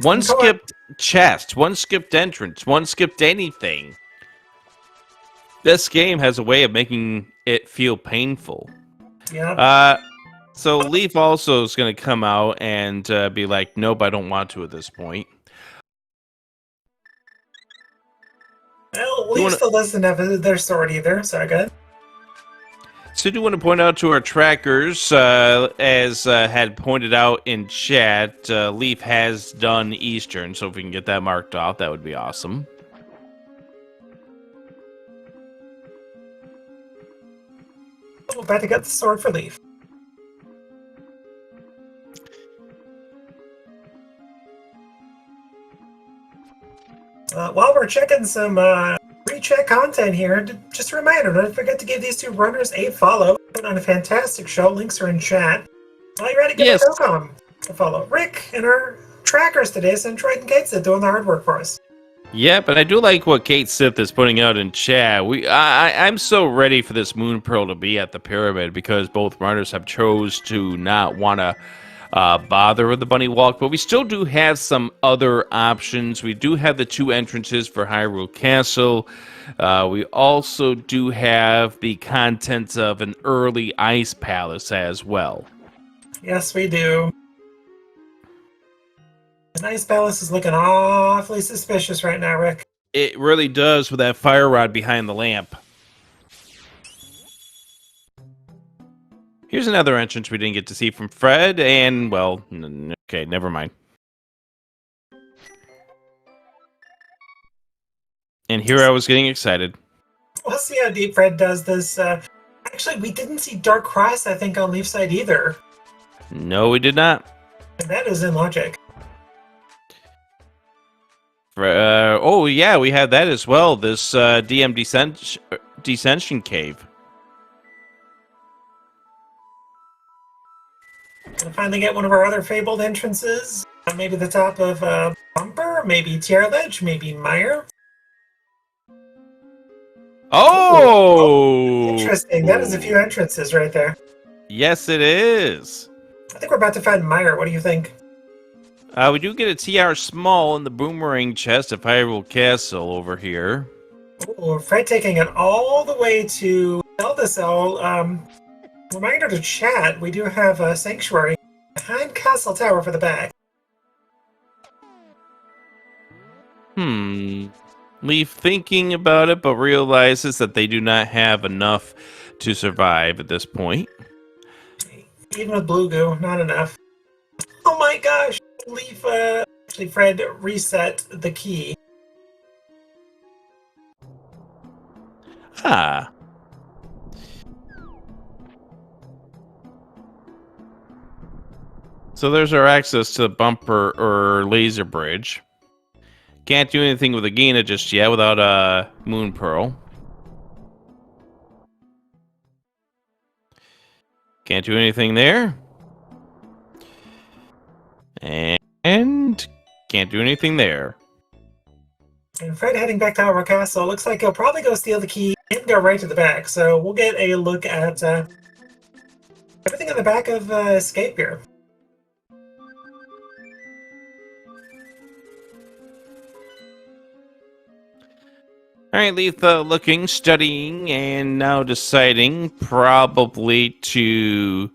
One skipped chest, one skipped entrance, one skipped anything. This game has a way of making it feel painful. Yeah. So Leaf also is going to come out and be like, nope, I don't want to at this point. Well, Leaf still doesn't have their sword either, so good. So I do want to point out to our trackers, as had pointed out in chat, Leaf has done Eastern, so if we can get that marked off, that would be awesome. We're about to get the sword for Leaf. While we're checking some pre-check content here, just a reminder, don't forget to give these two runners a follow. Put on a fantastic show. Links are in chat. While you're ready, give Yes. Cocom a follow. Rick and our trackers today, Centroid and Kate doing the hard work for us. Yeah, but I do like what Kate Sith is putting out in chat. I'm so ready for this Moon Pearl to be at the pyramid because both runners have chose to not want to bother with the bunny walk, but we still do have some other options. We do have the 2 entrances for Hyrule Castle. We also do have the contents of an early ice palace as well. Yes, we do. The Ice Palace is looking awfully suspicious right now, Rick. It really does with that fire rod behind the lamp. Here's another entrance we didn't get to see from Fred, and, well, okay, never mind. And here I was getting excited. We'll see how deep Fred does this. Actually, we didn't see Dark Cross, I think, on Leaf's side either. No, we did not. And that is in logic. Oh, yeah, we had that as well. This DM Descension Cave. Gonna finally get one of our other fabled entrances. Maybe the top of Bumper, maybe Tier Ledge, maybe Mire. Oh! Interesting. That is a few entrances right there. Yes, it is. I think we're about to find Mire. What do you think? We do get a TR small in the boomerang chest of Hyrule Castle over here. Ooh, Fred taking it all the way to Eldacell. Reminder to chat, we do have a sanctuary behind Castle Tower for the bag. Leaf thinking about it, but realizes that they do not have enough to survive at this point. Even with Blue Goo, not enough. Oh my gosh! Leaf, actually, Fred reset the key. Ah. So there's our access to the bumper or laser bridge. Can't do anything with Agena just yet without a Moon Pearl. Can't do anything there. And can't do anything there. And Fred heading back to our castle. Looks like he'll probably go steal the key and go right to the back. So we'll get a look at everything in the back of Escape here. All right, Leaf looking, studying, and now deciding probably to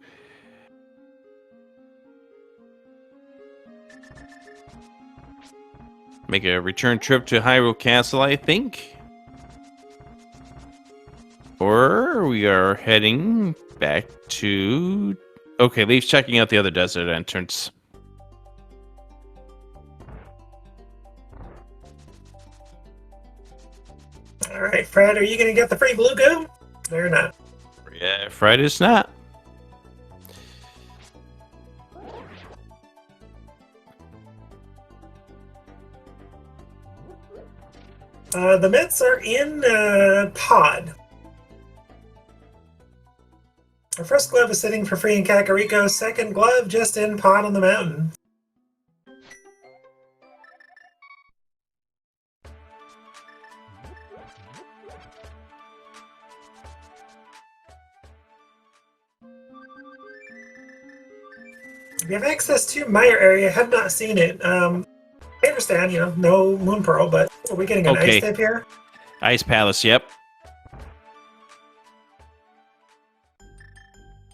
make a return trip to Hyrule Castle, I think. Or we are heading back to... Okay, Leaf's checking out the other desert entrance. All right, Fred, are you going to get the free Blue Goo? Or not? Yeah, Fred is not. The mitts are in pod. Our first glove is sitting for free in Kakariko. Second glove just in pod on the mountain. We have access to Mire area. Have not seen it. I understand, no Moon Pearl, but are we getting an ice tip here? Ice Palace, yep.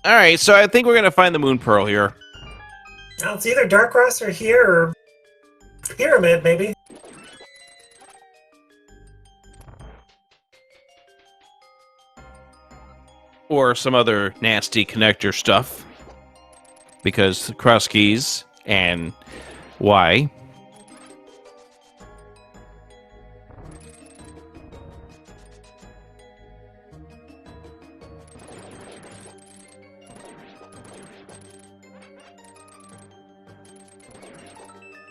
All right, so I think we're gonna find the Moon Pearl here. Now, it's either Dark Ross or here, or Pyramid, maybe. Or some other nasty connector stuff. Because cross keys and why?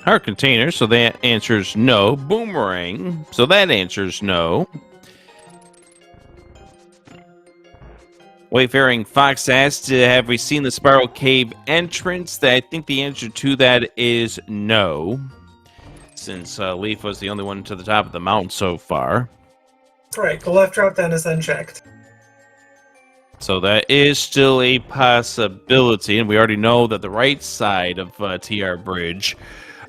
Heart container, so that answers no. Boomerang, so that answers no. Wayfaring Fox asked, have we seen the Spiral Cave entrance? I think the answer to that is no, since Leaf was the only one to the top of the mountain so far. Right, the left drop down is unchecked. So that is still a possibility, and we already know that the right side of TR Bridge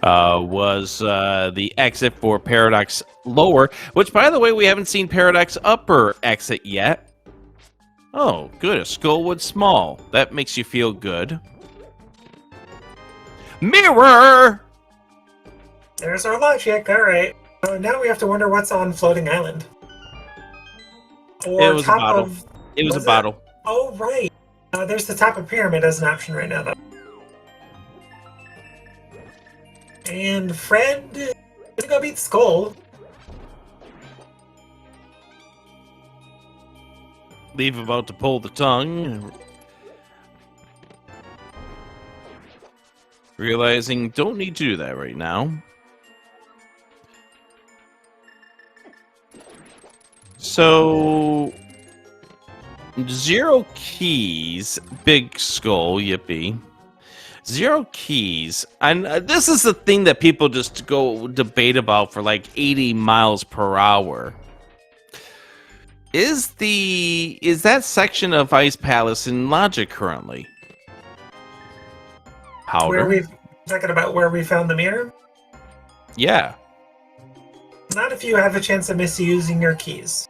was the exit for Paradox Lower, which, by the way, we haven't seen Paradox Upper exit yet. Oh, good. A Skullwood Small. That makes you feel good. Mirror! There's our logic. All right. Now we have to wonder what's on Floating Island. Or it was top a bottle. Of, it was a bottle. Oh, right. There's the top of Pyramid as an option right now, though. And Fred is gonna go beat Skull. Leave about to pull the tongue. Realizing don't need to do that right now. So 0 keys, Big Skull, yippee. 0 keys. And this is the thing that people just go debate about for like 80 miles per hour. Is that section of Ice Palace in logic currently? Powder? Talking about where we found the mirror? Yeah. Not if you have a chance of misusing your keys.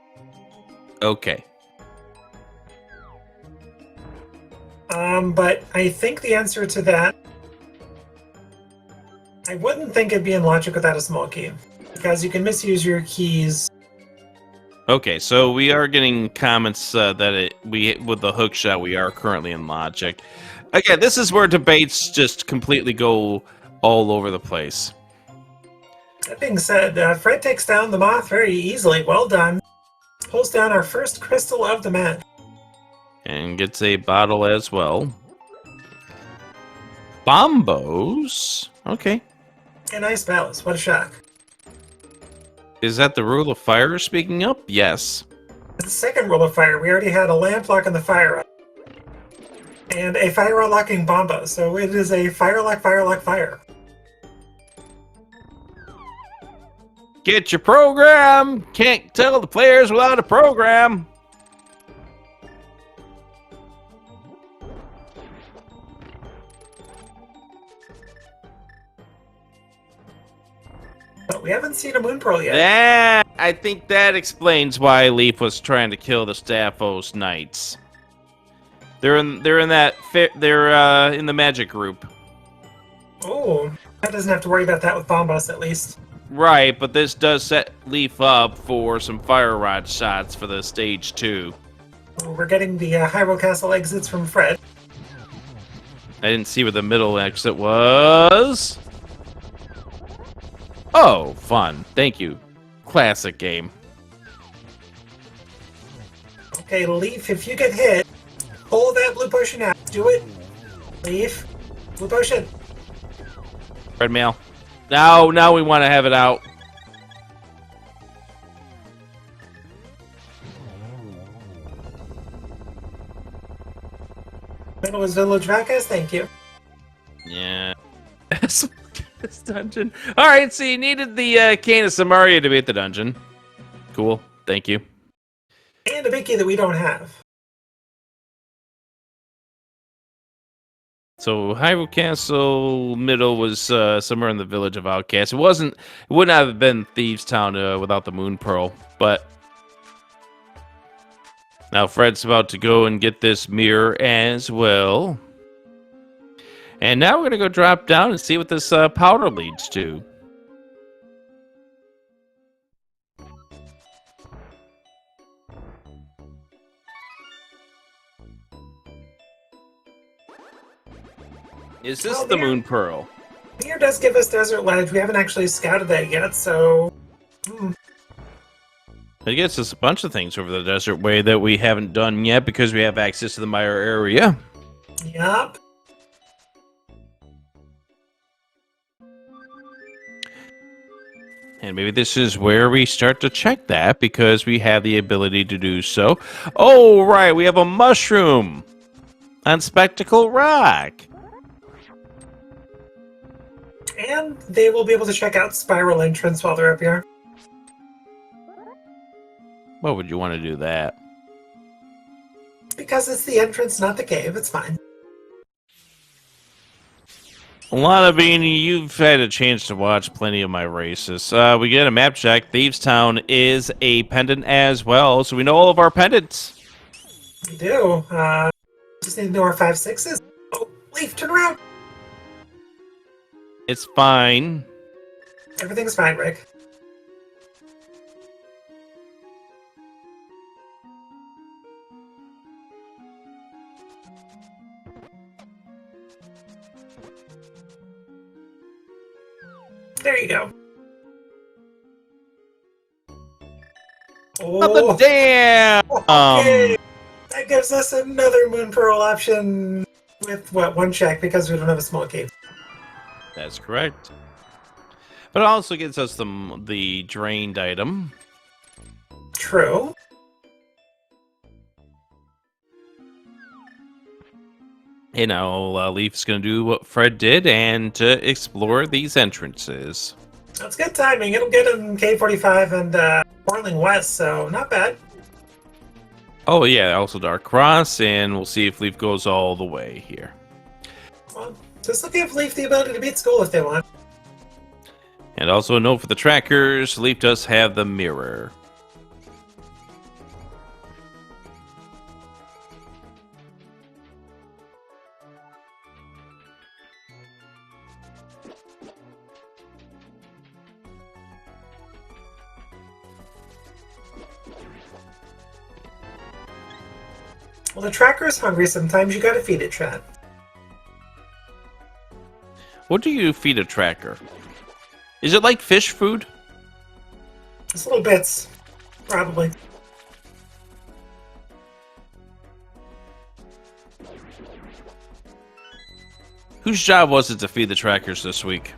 Okay. But I think the answer to that, I wouldn't think it'd be in logic without a small key, because you can misuse your keys. Okay, so we are getting comments that with the hook shot we are currently in logic. Again, this is where debates just completely go all over the place. That being said, Fred takes down the moth very easily. Well done. Pulls down our first crystal of the match. And gets a bottle as well. Bombos? Okay. And Ice Palace, what a shock. Is that the rule of fire speaking up? Yes. The second rule of fire, we already had a lamp lock on the fire up. And a fire unlocking bombo, so it is a fire lock, fire lock, fire. Get your program! Can't tell the players without a program! But we haven't seen a Moon Pearl yet. I think that explains why Leaf was trying to kill the Staphos Knights. They're in the magic group. Oh, that doesn't have to worry about that with Bombos at least. Right, but this does set Leaf up for some fire rod shots for the stage 2. We're getting the Hyrule Castle exits from Fred. I didn't see where the middle exit was. Oh, fun. Thank you. Classic game. Okay, Leaf, if you get hit, pull that blue potion out. Do it. Leaf. Blue potion. Red mail. Now we want to have it out. Middle is Village Vacas, thank you. Yeah. This dungeon. Alright, so you needed the cane of Samaria to beat the dungeon. Cool. Thank you. And a big key that we don't have. So Hyrule Castle middle was somewhere in the village of Outcast. It wouldn't have been Thieves Town without the Moon Pearl, but Now Fred's about to go and get this mirror as well. And now we're going to go drop down and see what this powder leads to. Is this the Moon Pearl? Here does give us Desert Ledge. We haven't actually scouted that yet, so... It gets us a bunch of things over the Desert Way that we haven't done yet because we have access to the Mire area. Yup. And maybe this is where we start to check that because we have the ability to do so. Oh, right, we have a mushroom on Spectacle Rock. And they will be able to check out Spiral Entrance while they're up here. Why would you want to do that? Because it's the entrance, not the cave. It's fine. Lana Beanie, you've had a chance to watch plenty of my races. We get a map check. Thieves Town is a pendant as well, so we know all of our pendants. We do. Just need to know our 5/6s. Oh, Leaf, turn around! It's fine. Everything's fine, Rick. There you go. Oh, damn! Okay. That gives us another Moon Pearl option with, what, one check because we don't have a small cave. That's correct. But it also gives us the drained item. True. You know, Leaf's going to do what Fred did and explore these entrances. That's good timing. It'll get him K45 and Portland West, so not bad. Oh, yeah, also Dark Cross, and we'll see if Leaf goes all the way here. Well, this will give Leaf the ability to beat school if they want. And also a note for the trackers, Leaf does have the mirror. Well, the tracker's hungry sometimes. You gotta feed it, Chad. What do you feed a tracker? Is it like fish food? Just little bits. Probably. Whose job was it to feed the trackers this week?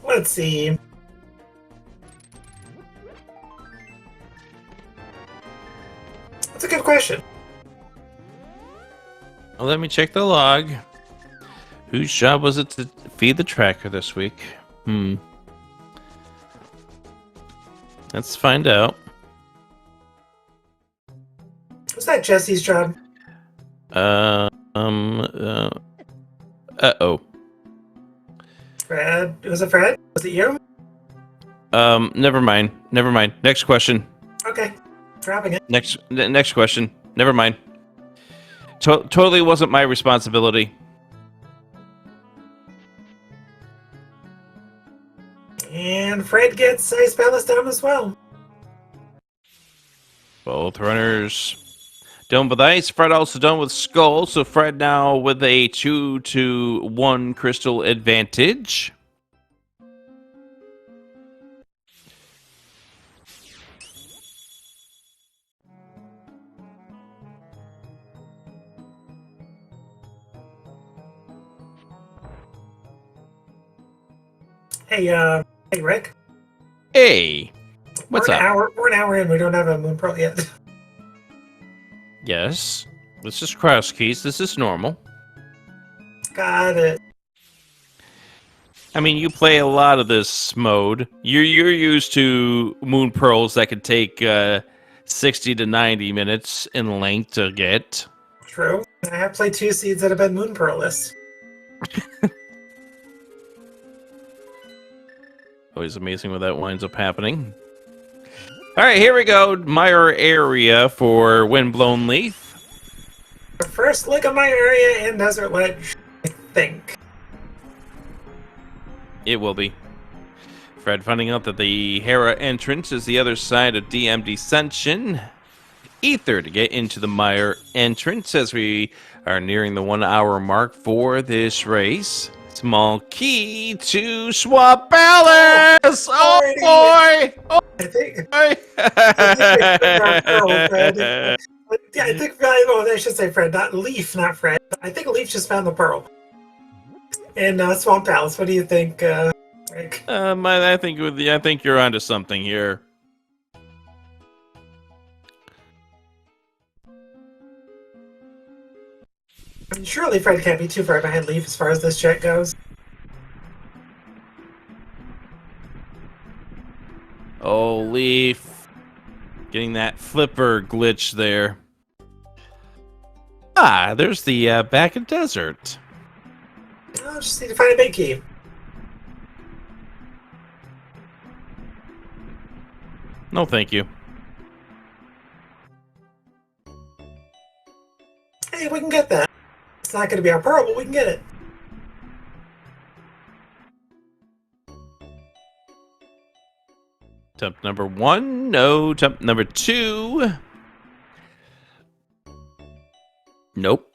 Let's see. That's a good question. Well, let me check the log. Whose job was it to feed the tracker this week? Let's find out. Was that Jesse's job? Uh-oh. Fred? Was it Fred? Was it you? Never mind. Never mind. Next question. Okay. Dropping it. Next question. Never mind. Totally wasn't my responsibility. And Fred gets Ice Palace down as well. Both runners done with ice. Fred also done with skull. So Fred now with a 2-1 crystal advantage. Hey, Rick. Hey, what's up? We're an hour in. We don't have a Moon Pearl yet. Yes, this is cross keys. This is normal. Got it. I mean, you play a lot of this mode. You're used to Moon Pearls that could take 60 to 90 minutes in length to get. True. I have played 2 seeds that have been Moon Pearl lists. Always amazing when that winds up happening. All right, here we go. Mire area for Windblown Leaf. First look at my area in Desert Ledge, I think. It will be. Fred finding out that the Hera entrance is the other side of DM Descension. Ether to get into the Mire entrance as we are nearing the 1 hour mark for this race. Small key to Swap Palace! Oh boy! Oh I think boy! I think I should say Fred, not Leaf, not Fred. I think Leaf just found the pearl. In Swamp Palace. What do you think, Rick? I think you're onto something here. I mean, surely Fred can't be too far behind Leaf as far as this check goes. Oh, Leaf. Getting that flipper glitch there. Ah, there's the back of desert. I'll just need to find a big key. No, thank you. Hey, we can get that. It's not going to be our pearl, but we can get it. Attempt number 1, no. Attempt number 2. Nope.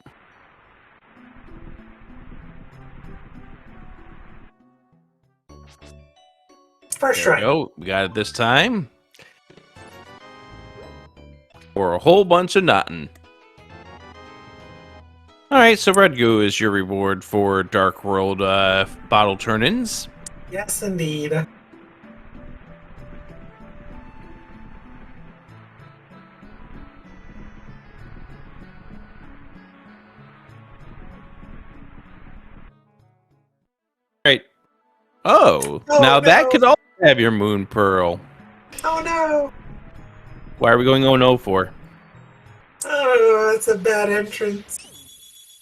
First There try. we go. We got it this time. For a whole bunch of nothing. Alright, so Red Goo is your reward for Dark World bottle turn-ins. Yes, indeed. Right. Oh, Oh, now that no. could also have your Moon Pearl. Oh no! Why are we going 0-0 for? Oh, that's a bad entrance.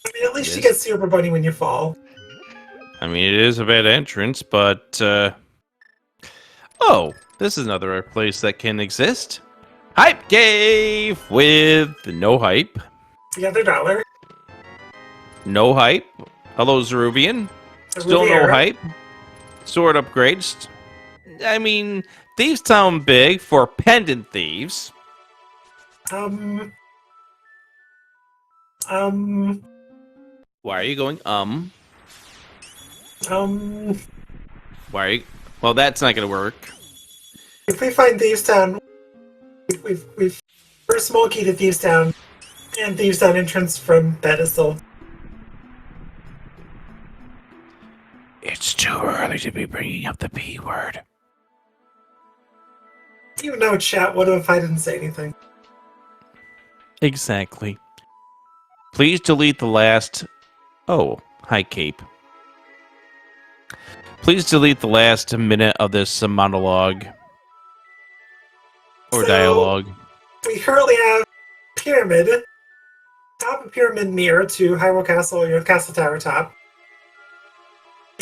I mean, at least you Yes. get Super Bunny when you fall. I mean, it is a bad entrance, but... Oh, this is another place that can exist. Hype Cave with no hype. The other dollar. No hype. Hello, Zeruvian. Still no hype. Sword upgrades. I mean, thieves sound big for pendant thieves. Um. Why are you going, Why are you... Well, that's not gonna work. If we find Thieves Town, we've first small key to Thieves Town, and Thieves Town entrance from Pedestal. It's too early to be bringing up the P word. You know, chat, what if I didn't say anything? Exactly. Please delete the last... Oh, hi, Cape. Please delete the last minute of this monologue. Or So- dialogue. We currently have Pyramid, top of Pyramid mirror to Hyrule Castle, your Castle Tower top,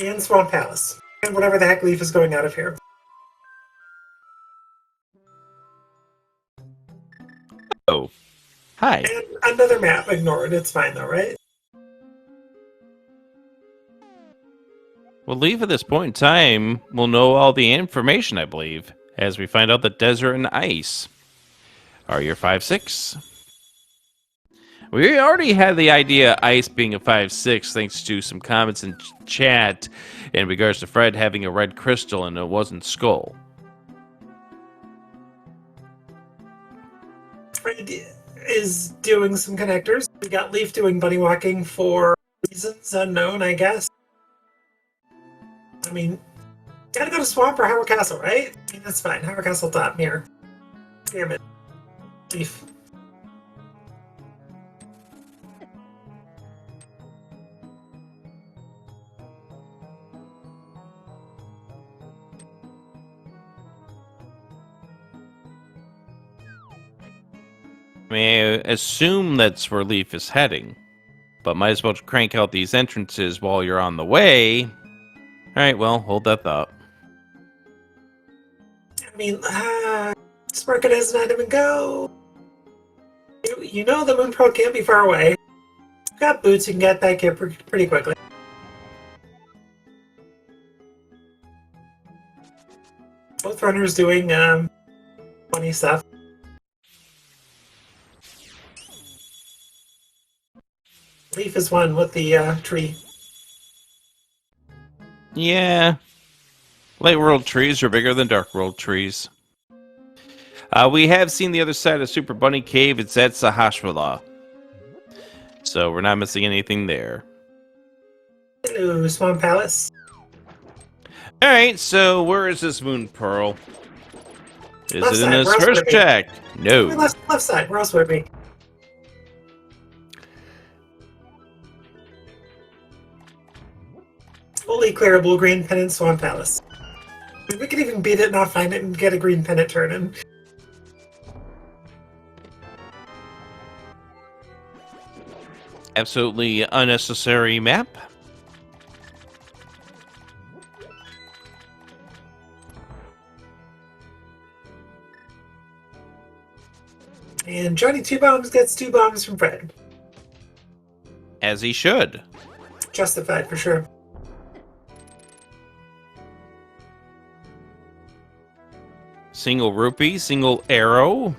and Swamp Palace, and whatever the heck Leaf is going out of here. Oh. Hi. And another map, ignore it, it's fine though, right? Well, Leaf at this point in time will know all the information, I believe, as we find out that desert and ice are your 5-6. We already had the idea ice being a 5-6 thanks to some comments in chat in regards to Fred having a red crystal and it wasn't Skull. Fred is doing some connectors. We got Leaf doing bunny walking for reasons unknown, I guess. I mean, gotta go to Swamp or Hyrule Castle, right? I mean, that's fine. Hyrule Castle top mirror. Pyramid. Leaf. I mean, I assume that's where Leaf is heading, but might as well crank out these entrances while you're on the way. All right, well, hold that thought. mean, Sparkin does not even go. You know the Moon Pearl can't be far away. Got boots, you can get back here pretty quickly. Both runners doing funny stuff. Leaf is one with the tree. Yeah. Light world trees are bigger than dark world trees. We have seen the other side of Super Bunny Cave. It's at Sahashwala. So we're not missing anything there. Hello, Swamp Palace. Alright, so where is this Moon Pearl? Is Left it in side, this where else would first it be? check? No. Left side, where else would it be? Fully clearable green pennant Swamp Palace. We could even beat it, not find it, and get a green pennant turn in. Absolutely unnecessary map. And Johnny 2 bombs gets 2 bombs from Fred. As he should. Justified for sure. Single rupee, single arrow.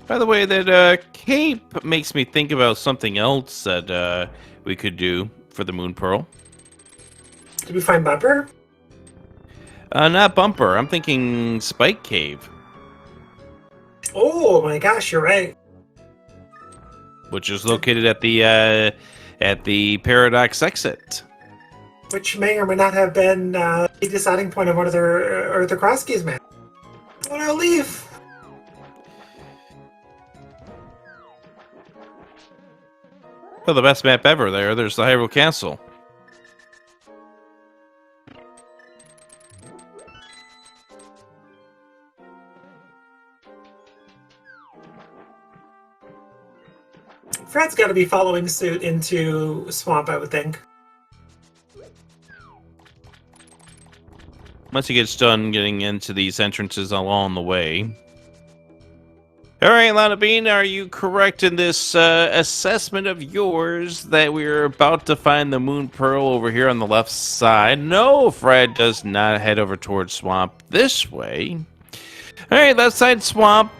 By the way, that cape makes me think about something else that we could do for the Moon Pearl. Did we find Bumper? Not Bumper. I'm thinking Spike Cave, Oh my gosh, you're right. which is located at the Paradox exit. Which may or may not have been the deciding point of one of the cross keys, man. Oh no, Leaf! Well, the best map ever there. There's the Hyrule Castle. Fred's got to be following suit into Swamp, I would think. Once he gets done getting into these entrances along the way. All right, Lana Bean, are you correct in this assessment of yours that we're about to find the Moon Pearl over here on the left side? No, Fred does not head over towards Swamp this way. All right, left side Swamp.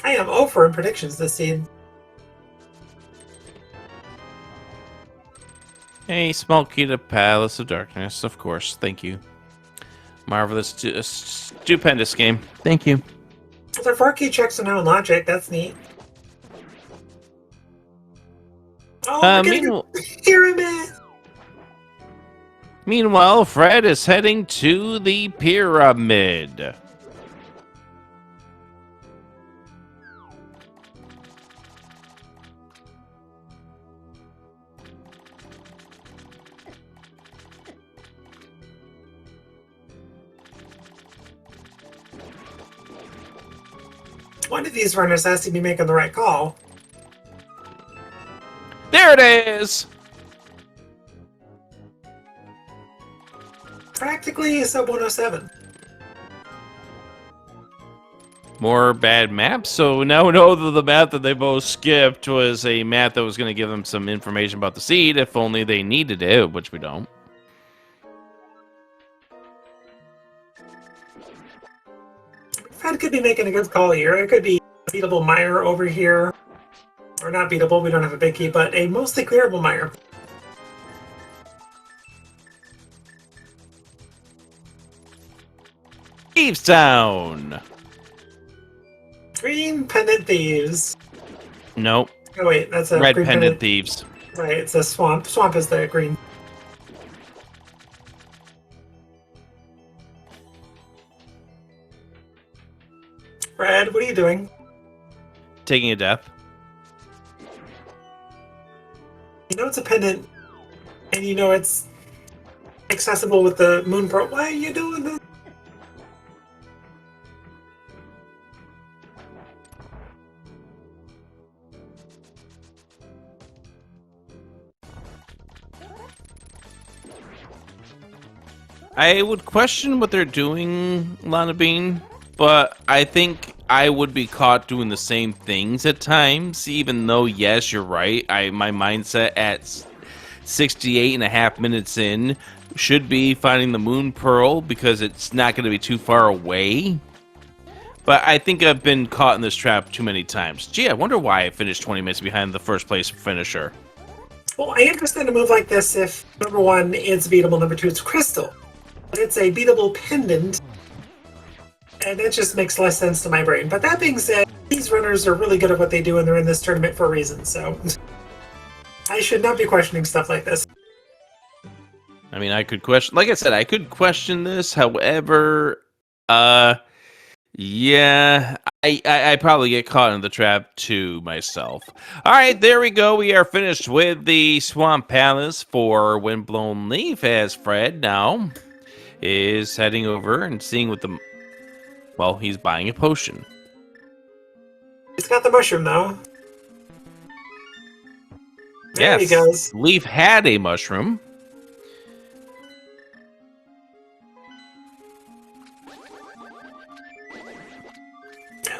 I am 0 for in predictions this season. A small key to Palace of Darkness, of course. Thank you. Marvelous, stupendous game. Thank you. Their 4-key checks are now in logic. That's neat. Oh, we're getting pyramid! Meanwhile, Fred is heading to the pyramid. One of these runners has to be making the right call. There it is! Practically a sub 107. More bad maps. So now we know that the map that they both skipped was a map that was going to give them some information about the seed, if only they needed it, which we don't. Fred could be making a good call here. It could be a beatable mire over here. Or not beatable, we don't have a big key, but a mostly clearable mire. Thieves Town! Green Pendant Thieves. Nope. Oh wait, that's a Red green Pendant Thieves. Right, it's a swamp. Swamp is the green. Fred, what are you doing? Taking a death. You know it's a pendant, and you know it's accessible with the Moon Pearl. Why are you doing this? I would question what they're doing, Lana Bean, but I think I would be caught doing the same things at times, even though, yes, you're right. My mindset at 68 and a half minutes in should be finding the Moon Pearl because it's not going to be too far away. But I think I've been caught in this trap too many times. Gee, I wonder why I finished 20 minutes behind the first place finisher. Well, I understand a move like this if, number one, it's beatable, number two, it's crystal. But it's a beatable pendant, and it just makes less sense to my brain. But that being said, these runners are really good at what they do, and they're in this tournament for a reason, so I should not be questioning stuff like this. I mean, I could question, like I said, I could question this. However, yeah, I probably get caught in the trap too myself. All right, there we go. We are finished with the Swamp Palace for Windblown Leaf, as Fred now is heading over and seeing what the... Well, he's buying a potion. He's got the mushroom, though. There Yes, he goes. Leaf had a mushroom.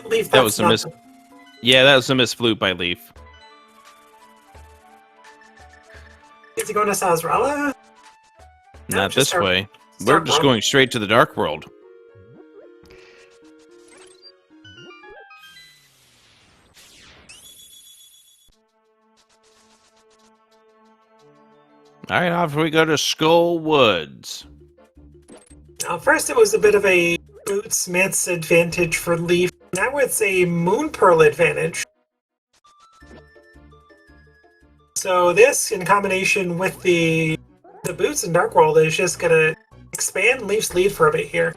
Leaf, That was a miss. Yeah, that was a miss Flute by Leaf. Is he going to Sazrala? Not this way. We're just going straight to the Dark World. All right, off we go to Skull Woods. Now, first it was a bit of a Bootsmith's advantage for Leaf. Now it's a Moon Pearl advantage. So this, in combination with the boots in Dark World, is just going to expand Leaf's lead for a bit here.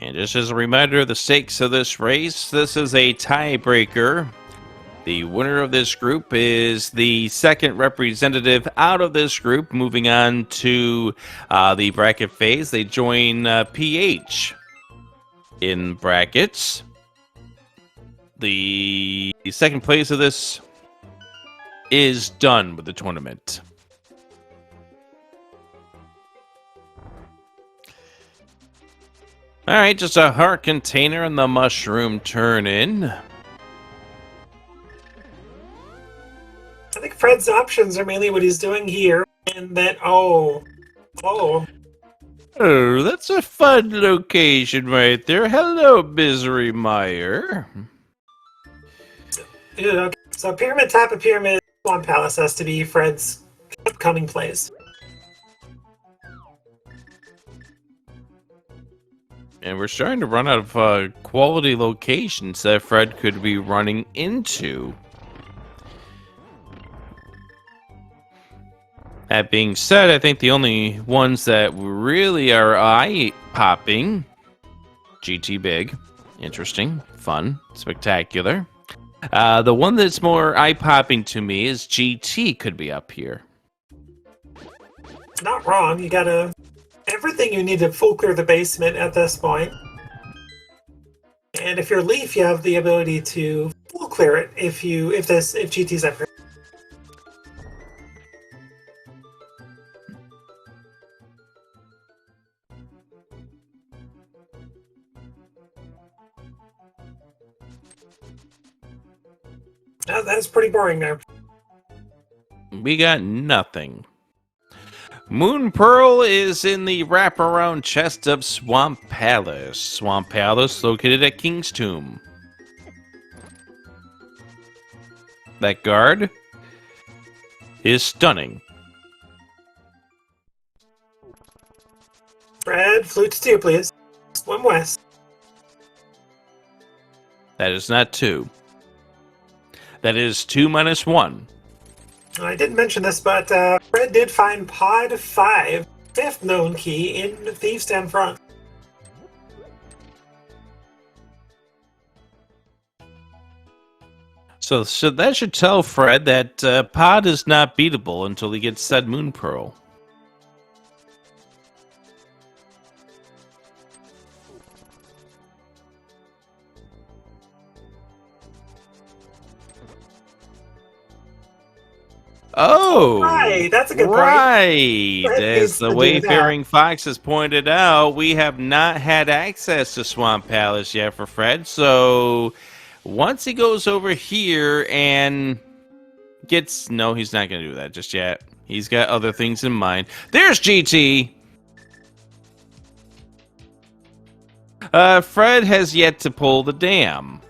And just as a reminder of the stakes of this race, this is a tiebreaker. The winner of this group is the second representative out of this group, moving on to the bracket phase. They join PH in brackets. The second place of this is done with the tournament. All right, just a heart container and the mushroom turn in. I think Fred's options are mainly what he's doing here, and that, oh, that's a fun location right there. Hello, Misery Meyer. okay. So Pyramid, top of Pyramid, Swamp Palace has to be Fred's upcoming plays. And we're starting to run out of quality locations that Fred could be running into. That being said, I think the only ones that really are eye-popping, GT Big, interesting, fun, spectacular. The one that's more eye-popping to me is GT could be up here. Not wrong, you got everything you need to full clear the basement at this point. And if you're Leaf, you have the ability to full clear it if GT's up here. That's pretty boring there. We got nothing. Moon Pearl is in the wraparound chest of Swamp Palace. Swamp Palace located at King's Tomb. That guard is stunning. Fred, Flute to 2, please. Swim west. That is not 2. That is 2 minus 1. I didn't mention this, but Fred did find Pod 5, 5th known key, in Thieves' Den front. So that should tell Fred that Pod is not beatable until he gets said Moon Pearl. Oh, Right, that's a good point. right. Fred As needs the to do that. Wayfaring Fox has pointed out, we have not had access to Swamp Palace yet for Fred. So once he goes over here and gets... No, he's not going to do that just yet. He's got other things in mind. There's GT. Fred has yet to pull the dam.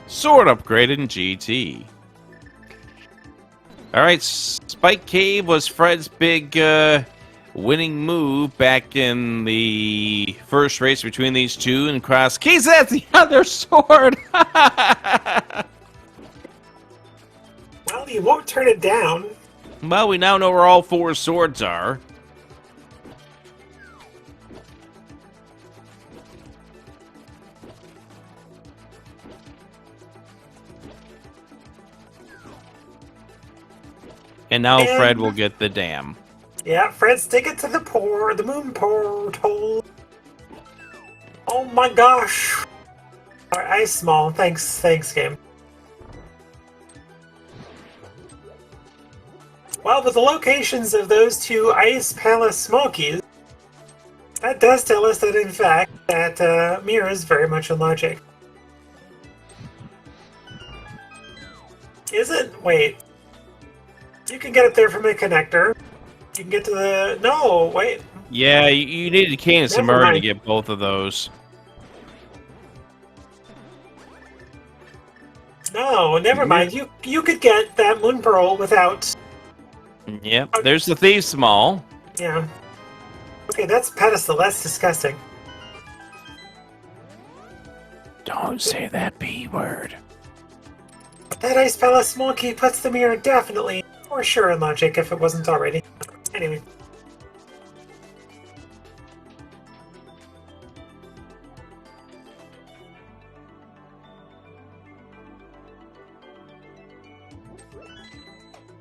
Sword upgraded in GT. All right, Spike Cave was Fred's big winning move back in the first race between these two, and Cross Keys, that's the other sword. Well, you won't turn it down. Well, we now know where all four swords are. And now Fred will get the dam. Yeah, Fred's ticket to the moon portal. Oh my gosh. All right, Ice Small. Thanks, game. Well, with the locations of those two Ice Palace Smokies, that does tell us that, in fact, that mirror is very much in logic. Is it? Wait. You can get up there from a connector. You can get to the... No, wait. Yeah, you needed Canis and Murray to get both of those. No, never mind. You could get that Moon Pearl without... Yep, there's the Thieves Mall. Yeah. Okay, that's pedestal. That's disgusting. Don't say that B word. That Ice Palace Smoky puts the mirror definitely, for sure, in logic if it wasn't already. Anyway.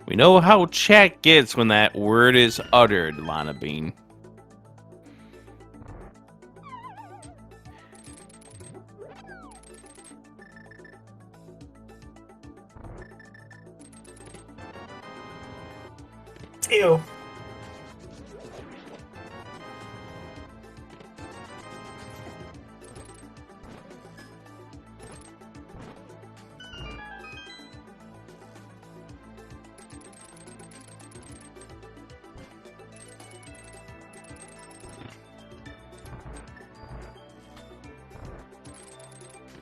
We know how chat gets when that word is uttered, Lana Bean. Ew.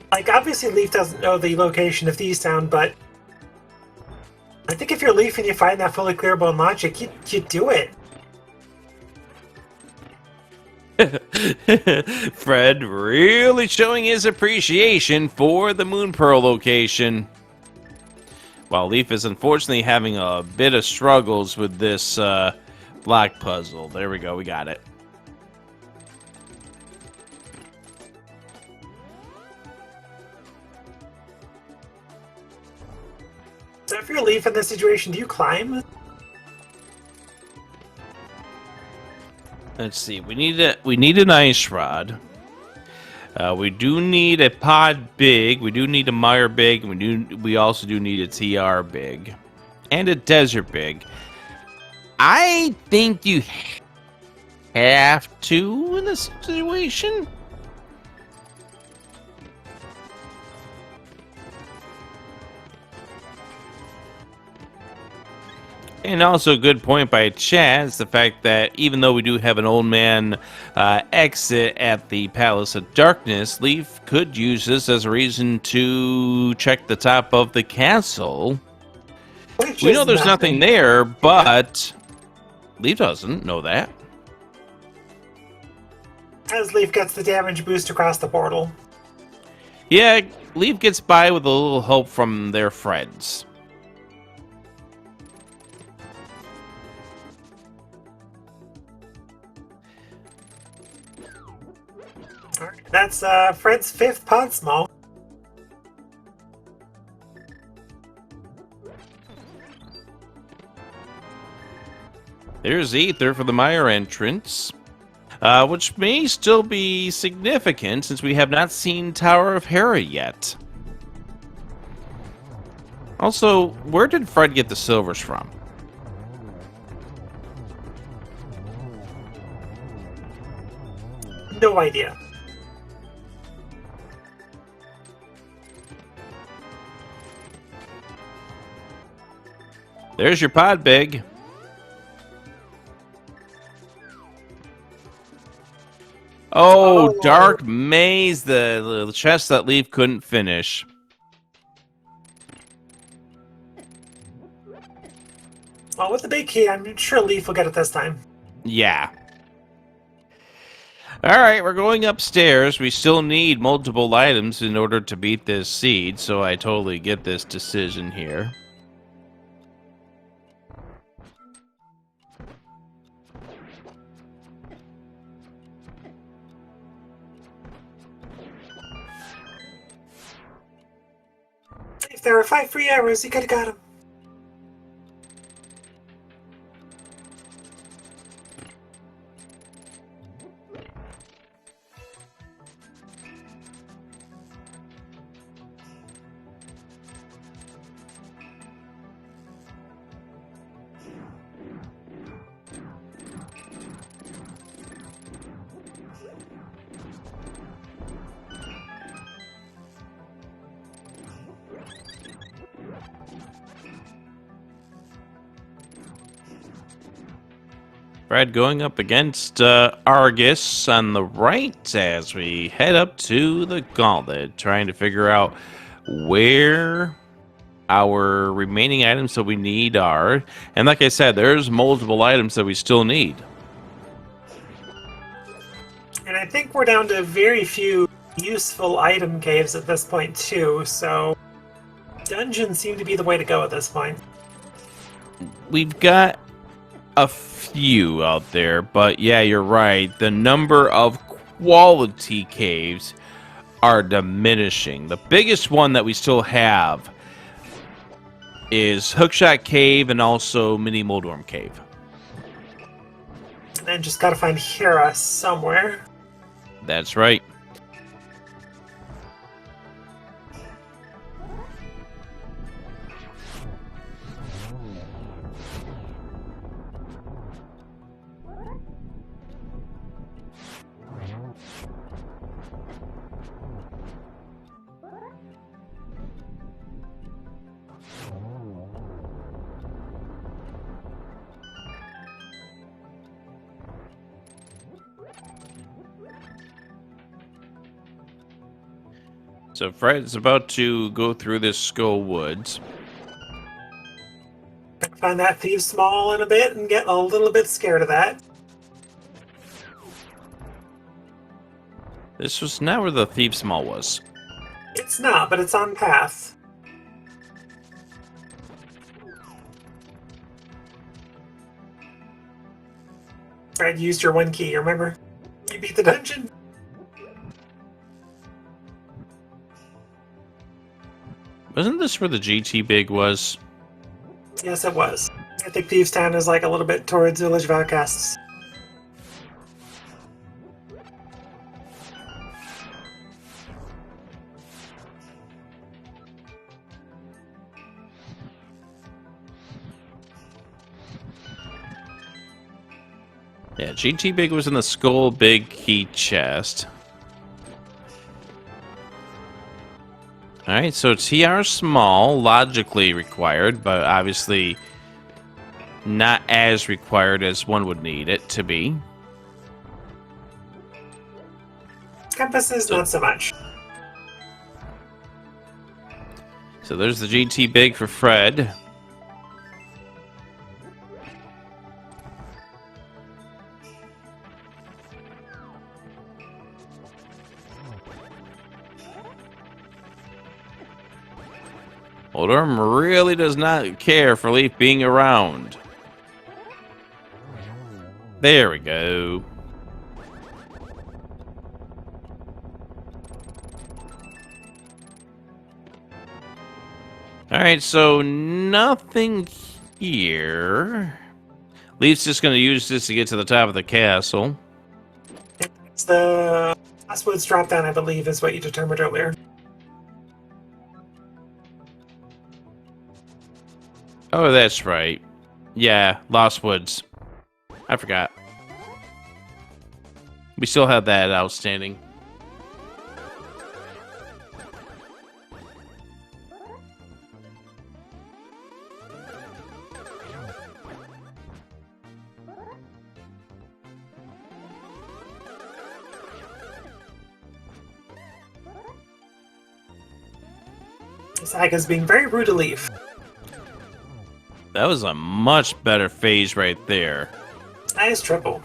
Like, obviously Leaf doesn't know the location of these town, but I think if you're Leaf and you find that fully clearable in logic, you do it. Fred really showing his appreciation for the Moon Pearl location. While Leaf is unfortunately having a bit of struggles with this block puzzle. There we go, we got it. So if you're Leaf in this situation, do you climb? Let's see. We need an ice rod. We do need a pod big. We do need a mire big. And we also do need a TR big, and a desert big. I think you have to in this situation. And also a good point by Chad is the fact that even though we do have an old man exit at the Palace of Darkness, Leaf could use this as a reason to check the top of the castle. We know there's nothing there, but Leaf doesn't know that. As Leaf gets the damage boost across the portal. Yeah, Leaf gets by with a little help from their friends. Alright, that's Fred's 5th pod small. There's Ether for the Mire entrance. which may still be significant since we have not seen Tower of Hera yet. Also, where did Fred get the silvers from? No idea. There's your pod, Big. Oh, Dark Maze, the chest that Leaf couldn't finish. Well, with the big key, I'm sure Leaf will get it this time. Yeah. Alright, we're going upstairs. We still need multiple items in order to beat this seed, so I totally get this decision here. If there were 5 free hours, you could have got him. Fred going up against Argus on the right as we head up to the gauntlet, trying to figure out where our remaining items that we need are. And like I said, there's multiple items that we still need. And I think we're down to very few useful item caves at this point, too, so dungeons seem to be the way to go at this point. We've got a few out there, but yeah, you're right. The number of quality caves are diminishing. The biggest one that we still have is Hookshot Cave and also Mini Moldworm Cave. And then just gotta find Hera somewhere. That's right. So Fred's about to go through this Skull Woods. Find that Thieves Small in a bit and get a little bit scared of that. This was not where the Thief Small was. It's not, but it's on path. Fred used your one key, remember? You beat the dungeon? Wasn't this where the GT Big was? Yes, it was. I think Thieves Town is like a little bit towards Village of Outcasts. Yeah, GT Big was in the Skull Big Key chest. Alright, so TR Small, logically required, but obviously not as required as one would need it to be. Compasses, not so much. So there's the GT Big for Fred. Oldorm really does not care for Leaf being around. There we go. Alright, so nothing here. Leaf's just going to use this to get to the top of the castle. the last woods drop down, I believe, is what you determined earlier. Oh, that's right. Yeah, Lost Woods. I forgot. We still have that outstanding. Saga's being very rude to Leaf. That was a much better phase right there. Nice triple.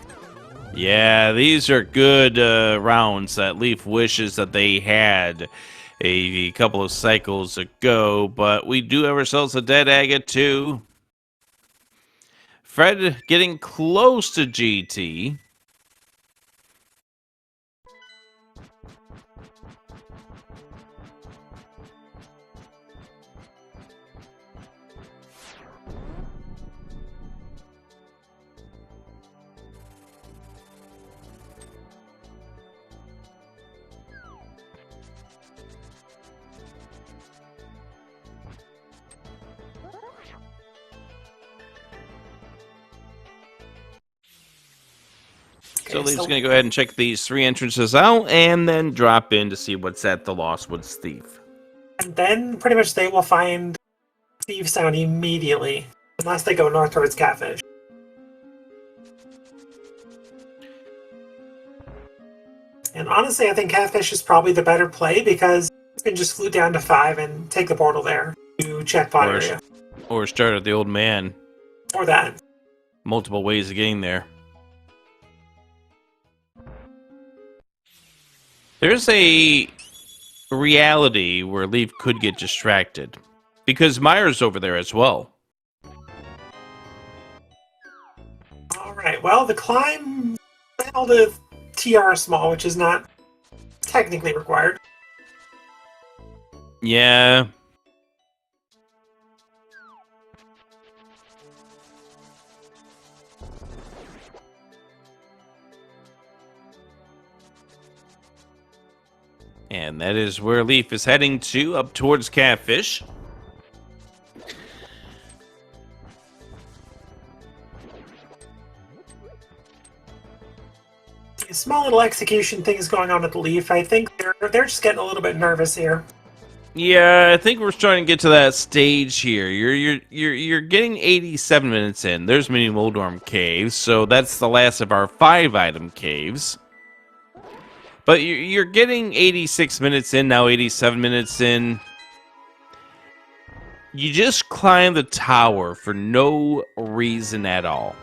Yeah, these are good rounds that Leaf wishes that they had a couple of cycles ago, but we do have ourselves a dead agate too. Fred getting close to GT. So Leaf's going to go ahead and check these 3 entrances out and then drop in to see what's at the Lost Woods Thief. And then pretty much they will find Thieves Sound immediately, unless they go north towards Catfish. And honestly, I think Catfish is probably the better play because you can just flute down to 5 and take the portal there to check pot area. Or start at the Old Man. Or that. Multiple ways of getting there. There's a reality where Leaf could get distracted. Because Myers over there as well. Alright, well, the climb held a TR small, which is not technically required. Yeah. And that is where Leaf is heading to, up towards Catfish. Small little execution things going on at the Leaf. I think they're just getting a little bit nervous here. Yeah, I think we're starting to get to that stage here. You're getting 87 minutes in. There's Mini Moldorm Caves, so that's the last of our 5-item caves. But you're getting 86 minutes in, now 87 minutes in. You just climb the tower for no reason at all.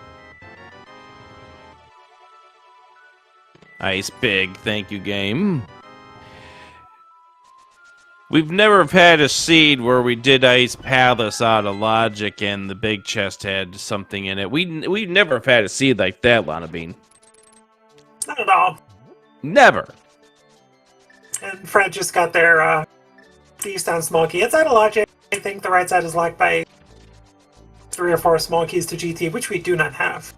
Nice big, thank you, game. We've never had a seed where we did Ice Palace out of logic and the big chest had something in it. We've never have had a seed like that, Lana Bean. Not at all. Never. And Fred just got their Thieves Down small key. It's out of logic. I think the right side is locked by 3 or 4 small keys to GT, which we do not have.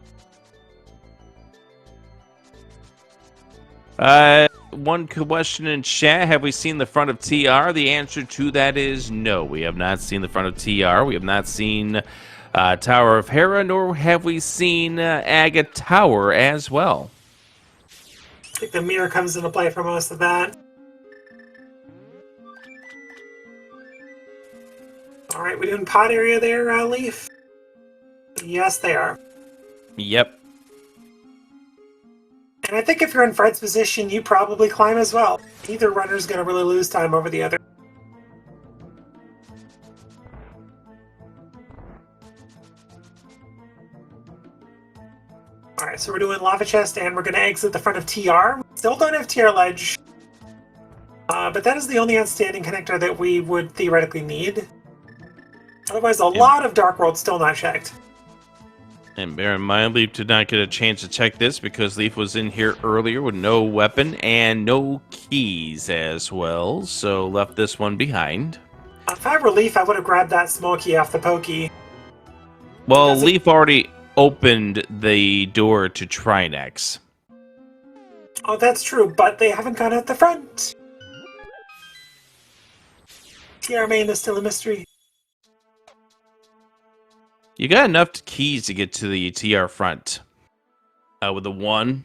One question in chat, have we seen the front of TR? The answer to that is no. We have not seen the front of TR. We have not seen Tower of Hera, nor have we seen Agate Tower as well. I think the mirror comes into play for most of that. Alright, we doing pot area there, Leaf? Yes, they are. Yep. And I think if you're in Fred's position, you probably climb as well. Either runner's going to really lose time over the other. Alright, so we're doing Lava Chest, and we're going to exit the front of TR. We still don't have TR Ledge. But that is the only outstanding connector that we would theoretically need. Otherwise, a lot of Dark World still not checked. And bear in mind, Leaf did not get a chance to check this because Leaf was in here earlier with no weapon and no keys as well, so left this one behind. If I were Leaf, I would have grabbed that small key off the pokey. Well, Leaf already opened the door to Trinex. Oh, that's true, but they haven't gone out the front. TR main is still a mystery. You got enough keys to get to the TR front. With the 1.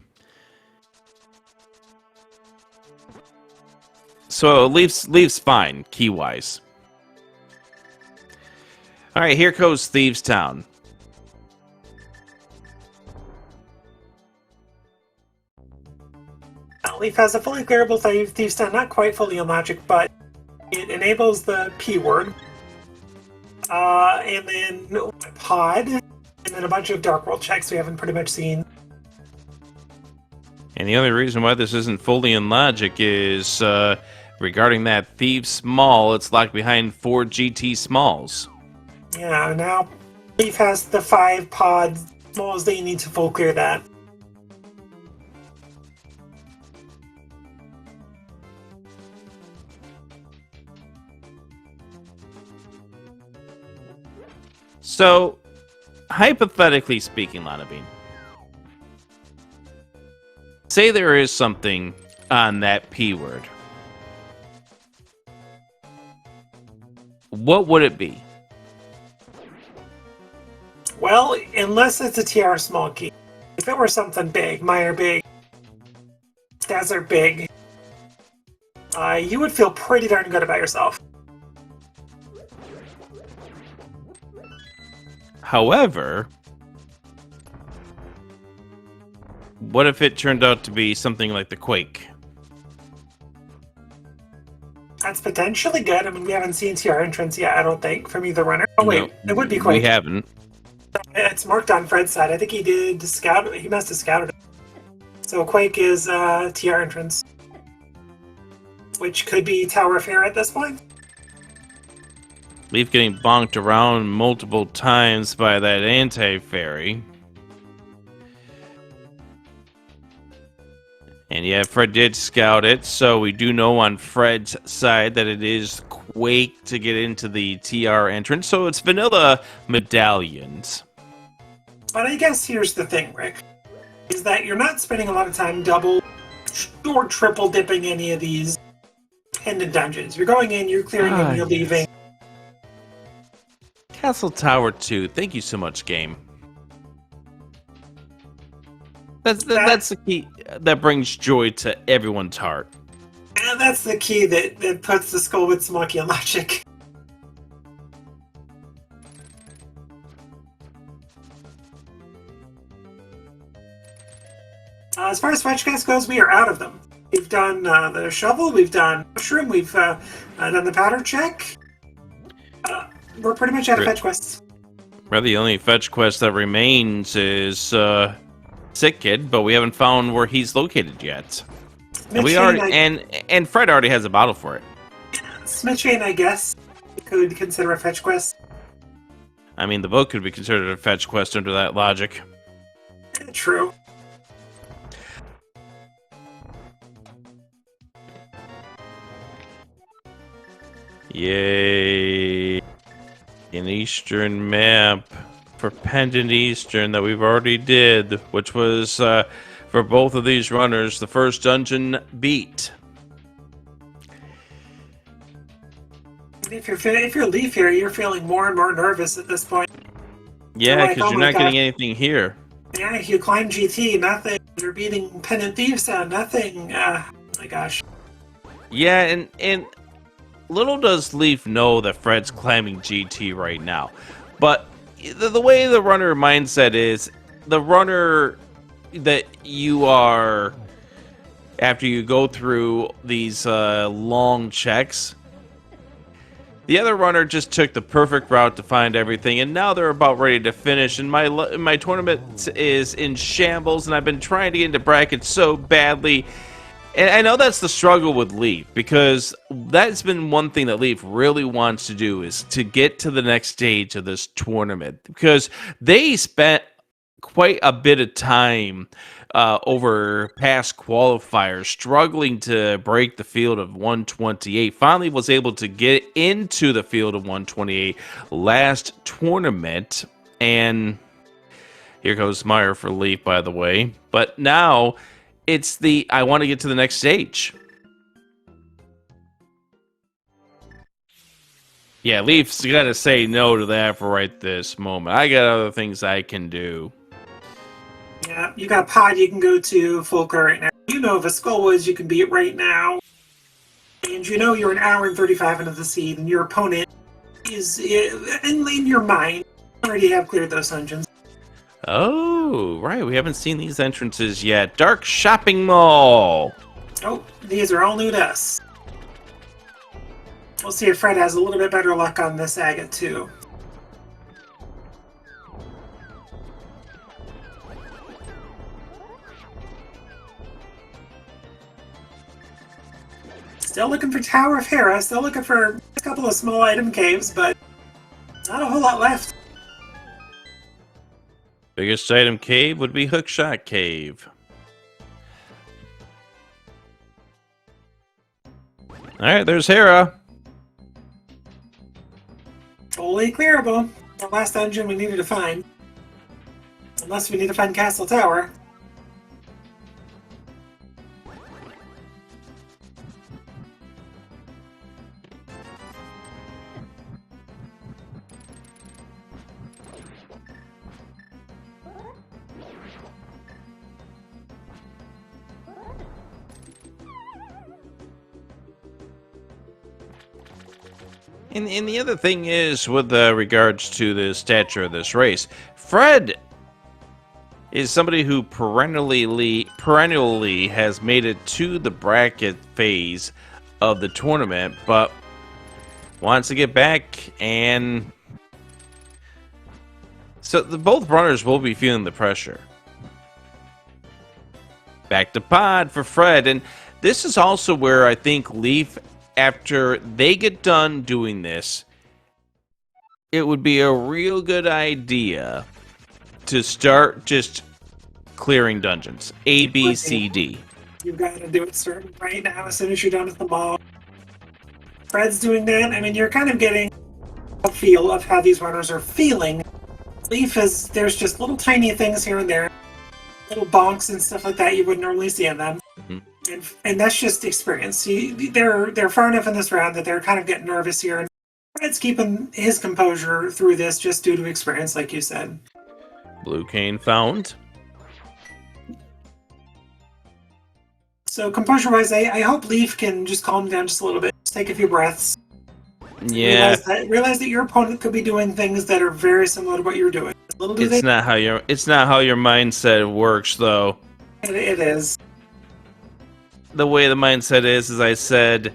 So leaves fine, key-wise. Alright, here goes Thieves Town. Leaf has a fully clearable Thieves Town, not quite fully on logic, but it enables the P word. And then pod, and then a bunch of Dark World checks we haven't pretty much seen. And the only reason why this isn't fully in logic is regarding that Thieves Small, it's locked behind 4 GT Smalls. Yeah, now Leaf has the 5 pod smalls that you need to full clear that. So, hypothetically speaking, Lanabine, say there is something on that P word. What would it be? Well, unless it's a TR small key. If it were something big, Meyer big, Desert big, you would feel pretty darn good about yourself. However, what if it turned out to be something like the Quake? That's potentially good. I mean, we haven't seen TR entrance yet, I don't think, from either runner. Oh, wait, No, it would be Quake. We haven't. It's marked on Fred's side. I think he did scout. He must have scouted it. So Quake is TR entrance, which could be Tower of Fear at this point. Leaf getting bonked around multiple times by that anti-fairy. And yeah, Fred did scout it, so we do know on Fred's side that it is Quake to get into the TR entrance, so it's vanilla medallions. But I guess here's the thing, Rick, is that you're not spending a lot of time double or triple dipping any of these pendant dungeons. You're going in, you're clearing them, you're leaving. Castle Tower 2, thank you so much, game. That's the key that brings joy to everyone's heart. And that's the key that puts the skull with Smoky on logic. As far as fetch quests goes, we are out of them. We've done the shovel, we've done mushroom, we've done the powder check. We're pretty much out of fetch quests. Well, the only fetch quest that remains is Sick Kid, but we haven't found where he's located yet. And we already and Fred already has a bottle for it. Smith Chain, I guess, could consider a fetch quest. I mean, the boat could be considered a fetch quest under that logic. True. Yay. An Eastern map for Pendant Eastern that we've already did, which was, for both of these runners, the first dungeon beat. If you're Leaf here, you're feeling more and more nervous at this point. Yeah, because you're not getting anything here. Yeah, you climb GT, nothing. You're beating Pendant Thieves down, nothing. Oh my gosh. Yeah, and little does Leaf know that Fred's climbing GT right now. But the way the runner mindset is, the runner that you are, after you go through these long checks, the other runner just took the perfect route to find everything, and now they're about ready to finish, and my tournament is in shambles, and I've been trying to get into brackets so badly. And I know that's the struggle with Leaf, because that's been one thing that Leaf really wants to do, is to get to the next stage of this tournament, because they spent quite a bit of time over past qualifiers struggling to break the field of 128. Finally was able to get into the field of 128 last tournament, and here goes Meyer for Leaf, by the way. But now It's the I want to get to the next stage. Yeah, Leaf's gotta say no to that for right this moment. I got other things I can do. Yeah, you got Pod you can go to, Fulker right now. You know the Skullwoods you can beat right now. And you know you're an hour and 35 into the seed, and your opponent is, in your mind, already have cleared those dungeons. Oh, right. We haven't seen these entrances yet. Dark Shopping Mall. Oh, these are all new to us. We'll see if Fred has a little bit better luck on this agate, too. Still looking for Tower of Hera, still looking for a couple of small item caves, but not a whole lot left. Biggest item cave would be Hookshot Cave. Alright, there's Hera. Fully clearable. The last dungeon we needed to find. Unless we need to find Castle Tower. And the other thing is, with regards to the stature of this race, Fred is somebody who perennially has made it to the bracket phase of the tournament, but wants to get back, and so both runners will be feeling the pressure. Back to Pod for Fred, and this is also where I think Leaf, after they get done doing this, it would be a real good idea to start just clearing dungeons. A, B, C, D. You've got to do it certain right now as soon as you're done with the mall. Fred's doing that. I mean, you're kind of getting a feel of how these runners are feeling. Leaf is, there's just little tiny things here and there, little bonks and stuff like that you wouldn't normally see in them. Mm-hmm. And that's just experience. They're far enough in this round that they're kind of getting nervous here. And Fred's keeping his composure through this just due to experience, like you said. Blue cane found. So composure-wise, I hope Leaf can just calm down just a little bit. Just take a few breaths. Yeah. Realize that your opponent could be doing things that are very similar to what you're doing. It's not how your mindset works, though. It is. The way the mindset is, as I said,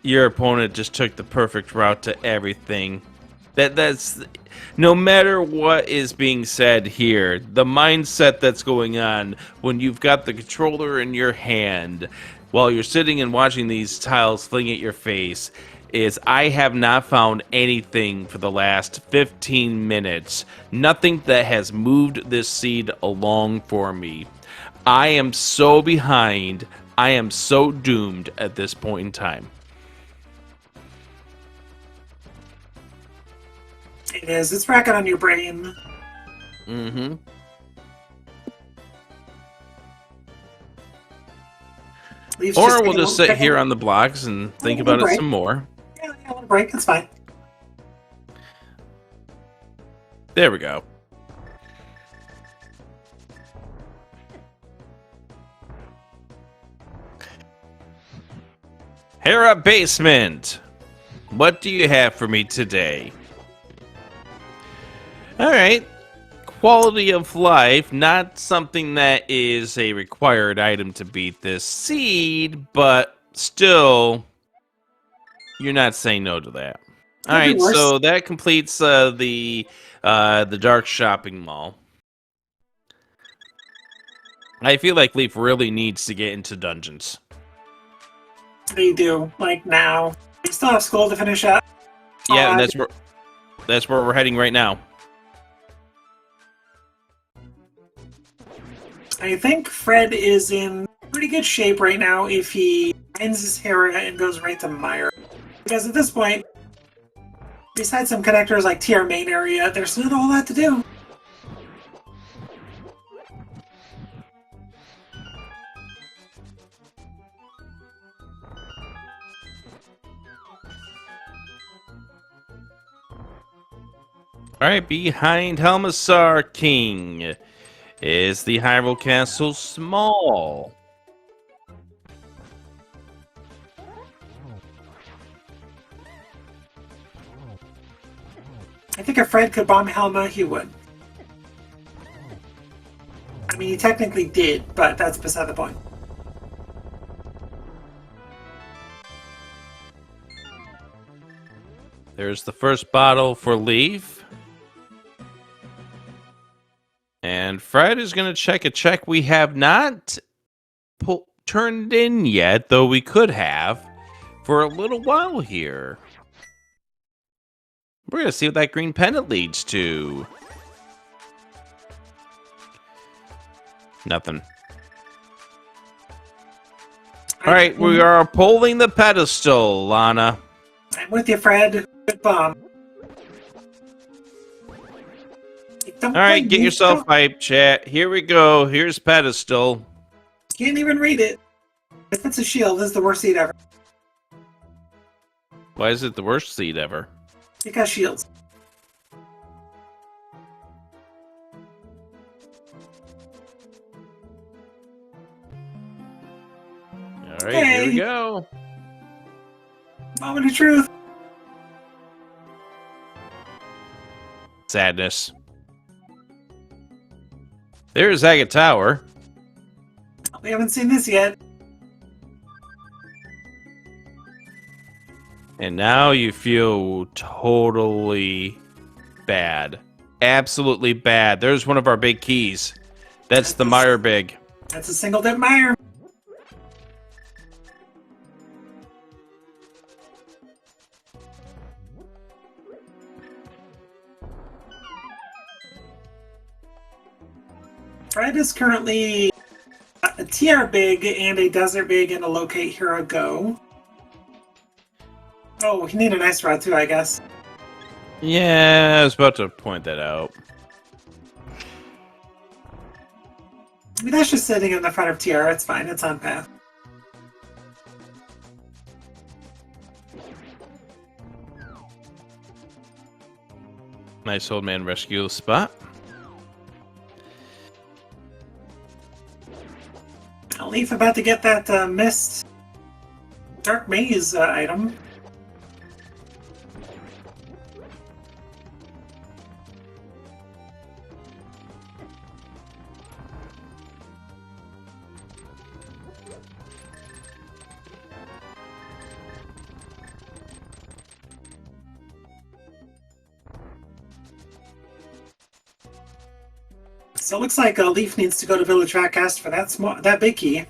your opponent just took the perfect route to everything. That's no matter what is being said here, the mindset that's going on when you've got the controller in your hand while you're sitting and watching these tiles fling at your face is, I have not found anything for the last 15 minutes. Nothing that has moved this seed along for me. I am so behind. I am so doomed at this point in time. It is. It's racking on your brain. Mm-hmm. Or we'll just sit here on the blocks and think about it some more. Yeah, a little break. It's fine. There we go. Hera Basement. What do you have for me today? All right. Quality of life, not something that is a required item to beat this seed, but still, you're not saying no to that. All right, so that completes the Dark Shopping Mall. I feel like Leaf really needs to get into dungeons. They do, like now. They still have school to finish up. Yeah, and that's where we're heading right now. I think Fred is in pretty good shape right now if he ends his Hera and goes right to Meyer. Because at this point, besides some connectors like TR main area, there's not a whole lot to do. All right, behind Helmassar King is the Hyrule Castle Small. I think if Fred could bomb Helma, he would. I mean, he technically did, but that's beside the point. There's the first bottle for Leaf. And Fred is going to check a check we have not turned in yet, though we could have for a little while here. We're going to see what that green pendant leads to. Nothing. All right, we are pulling the pedestal, Lana. I'm with you, Fred. Good bomb. All right, get yourself hyped, chat. Here we go. Here's pedestal. Can't even read it. If it's a shield, this is the worst seed ever. Why is it the worst seed ever? Because shields. All right, here we go. Moment of truth. Sadness. There's Agate Tower. We haven't seen this yet. And now you feel totally bad. Absolutely bad. There's one of our big keys. That's the Mire Big. That's a single dip Mire. Fred is currently a TR Big and a Desert Big and a Locate Hero Go. Oh, we need an Ice Rod too, I guess. Yeah, I was about to point that out. I mean, that's just sitting in the front of TR. It's fine. It's on path. Nice old man rescue spot. Leaf about to get that Mist Dark Maze item. So it looks like Leaf needs to go to Village Rockcast for that big key.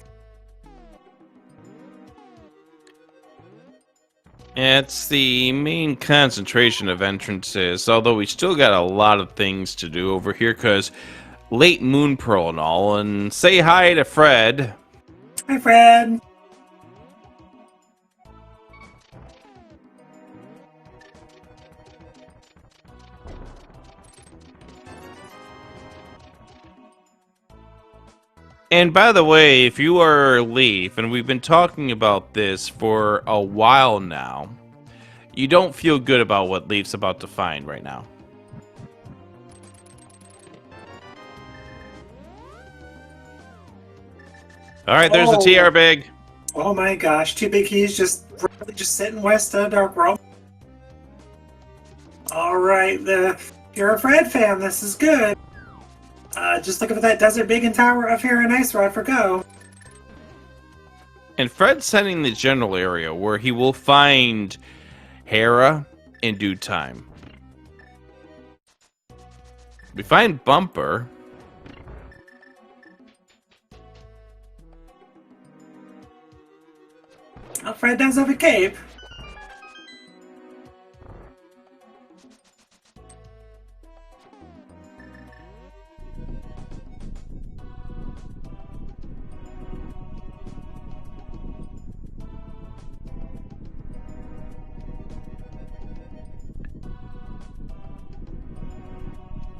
It's the main concentration of entrances, although we still got a lot of things to do over here, because late Moon Pearl and all. And say hi to Fred. Hi, Fred. And by the way, if you are Leaf, and we've been talking about this for a while now, you don't feel good about what Leaf's about to find right now. All right, there's the TR Big. Oh my gosh, two big keys just sitting west of Dark World. All right, you're a Fred fan. This is good. Just looking for that Desert Big and Tower of Hero and Ice Rod for Go. And Fred's setting the general area where he will find Hera in due time. We find Bumper. Well, Fred does have a cape.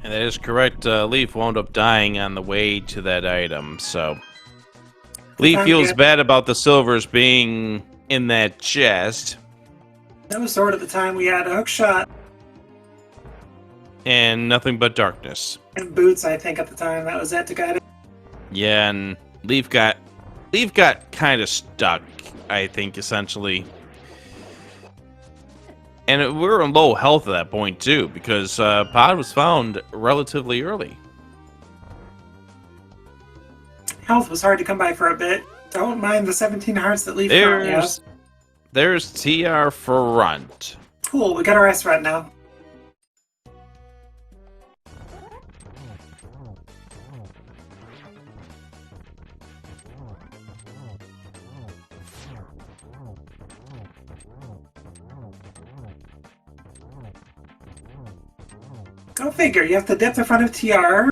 And that is correct. Leaf wound up dying on the way to that item, so Leaf feels bad about the silvers being in that chest. That was sort of the time we had a hook shot. and nothing but darkness. And boots, I think, at the time. That was it to guide it. Yeah, and Leaf got kind of stuck, I think, essentially. And we were in low health at that point, too, because Pod was found relatively early. Health was hard to come by for a bit. Don't mind the 17 hearts that Leaf currently has. There's TR front. Cool, we got our S run now. Go figure, you have to dip the front of TR.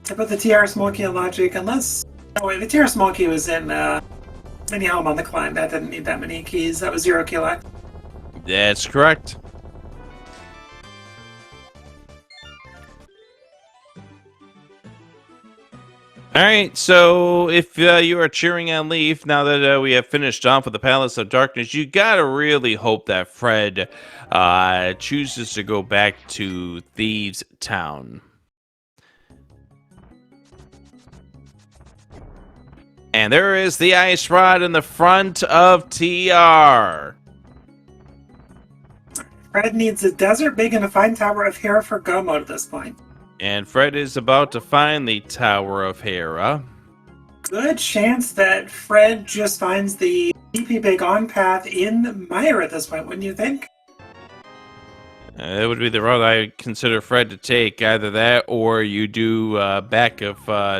I put the TR small key in logic, unless... Oh wait, the TR small key was in mini helm on the climb. That didn't need that many keys. That was 0 key left. That's correct. All right, so if you are cheering on Leaf, now that we have finished off with the Palace of Darkness, you gotta really hope that Fred chooses to go back to Thieves' Town. And there is the ice rod in the front of TR. Fred needs a desert big and a fine tower of Hera for go mode at this point. And Fred is about to find the Tower of Hera. Good chance that Fred just finds the DP big on path in Mire at this point, wouldn't you think? It would be the route I consider Fred to take. Either that or you do back of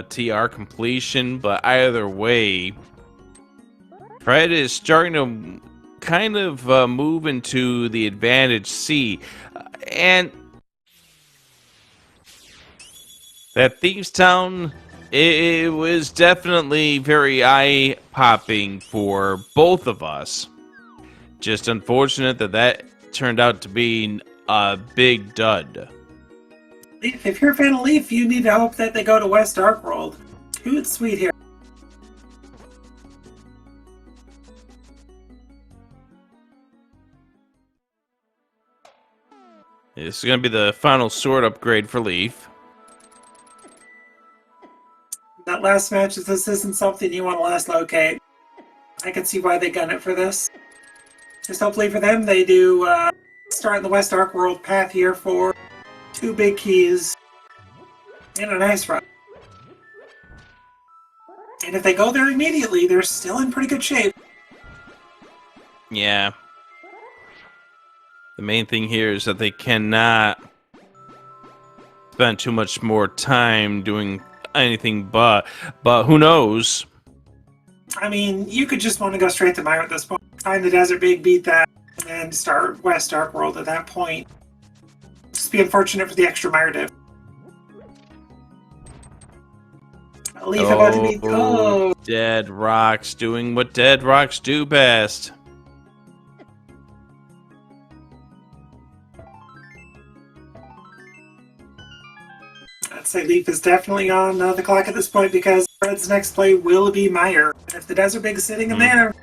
TR completion. But either way, Fred is starting to kind of move into the advantage C. And that Thieves' Town, it was definitely very eye-popping for both of us. Just unfortunate that turned out to be a big dud. If you're a fan of Leaf, you need to hope that they go to West Dark World. Too sweet here. This is going to be the final sword upgrade for Leaf. That last match, if this isn't something you want to last locate, I can see why they gun it for this. Just hopefully for them, they do start in the West Dark World path here for 2 big keys and a nice run. And if they go there immediately, they're still in pretty good shape. Yeah. The main thing here is that they cannot spend too much more time doing anything but who knows? I mean, you could just want to go straight to Mire at this point. Find the Desert Big, beat that, and start West Dark World at that point. Just be unfortunate for the extra Mire div. Leaf about to be... Oh! Dead Rocks doing what Dead Rocks do best. I'd say Leaf is definitely on the clock at this point because Fred's next play will be Mire. And if the Desert Big is sitting in there...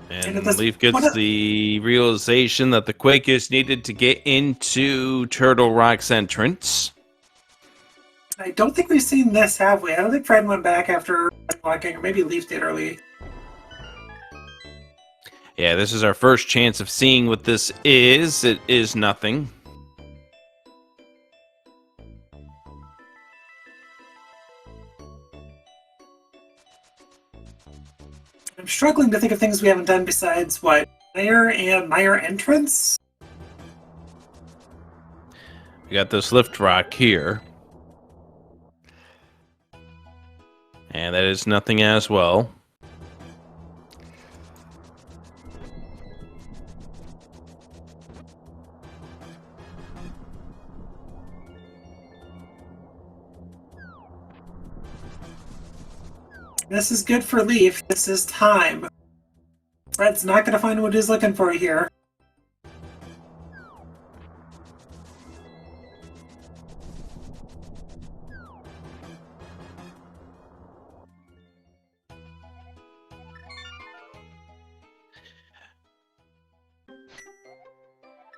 And Leaf gets the realization that the Quake is needed to get into Turtle Rock's entrance. I don't think we've seen this, have we? I don't think Fred went back after walking, or maybe Leaf did early. Yeah, this is our first chance of seeing what this is. It is nothing. I'm struggling to think of things we haven't done besides, what, Mire and Mire entrance? We got this lift rock here. And that is nothing as well. This is good for Leaf. This is time. Fred's not going to find what he's looking for here.